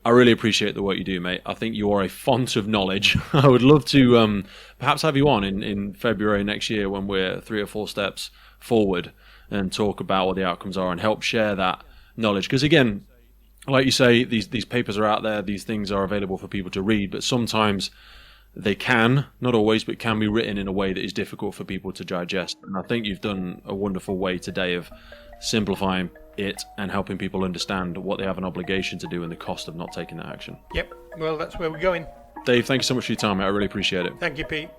I really appreciate the work you do, mate. I think you are a font of knowledge. I would love to perhaps have you on in February next year when we're 3 or 4 steps forward and talk about what the outcomes are and help share that knowledge. Because again, like you say, these papers are out there, these things are available for people to read, but sometimes they can, not always, but can be written in a way that is difficult for people to digest. And I think you've done a wonderful way today of simplifying it and helping people understand what they have an obligation to do and the cost of not taking that action. Yep, well, that's where we're going. Dave, thank you so much for your time, mate. I really appreciate it. Thank you, Pete.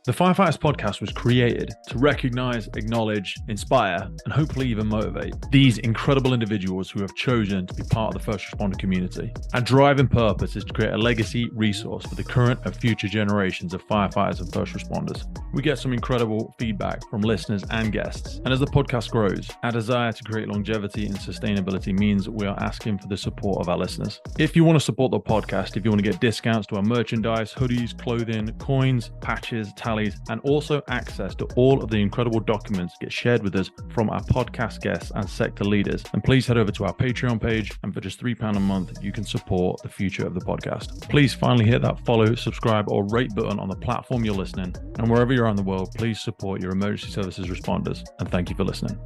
The Firefighters podcast was created to recognize, acknowledge, inspire, and hopefully even motivate these incredible individuals who have chosen to be part of the first responder community. Our driving purpose is to create a legacy resource for the current and future generations of firefighters and first responders. We get some incredible feedback from listeners and guests. And as the podcast grows, our desire to create longevity and sustainability means we are asking for the support of our listeners. If you want to support the podcast, if you want to get discounts to our merchandise, hoodies, clothing, coins, patches, tallies, and also access to all of the incredible documents get shared with us from our podcast guests and sector leaders, and please head over to our Patreon page, and for just £3 a month you can support the future of the podcast. Please finally hit that follow, subscribe or rate button on the platform you're listening, and wherever you are in the world, please support your emergency services responders, and thank you for listening.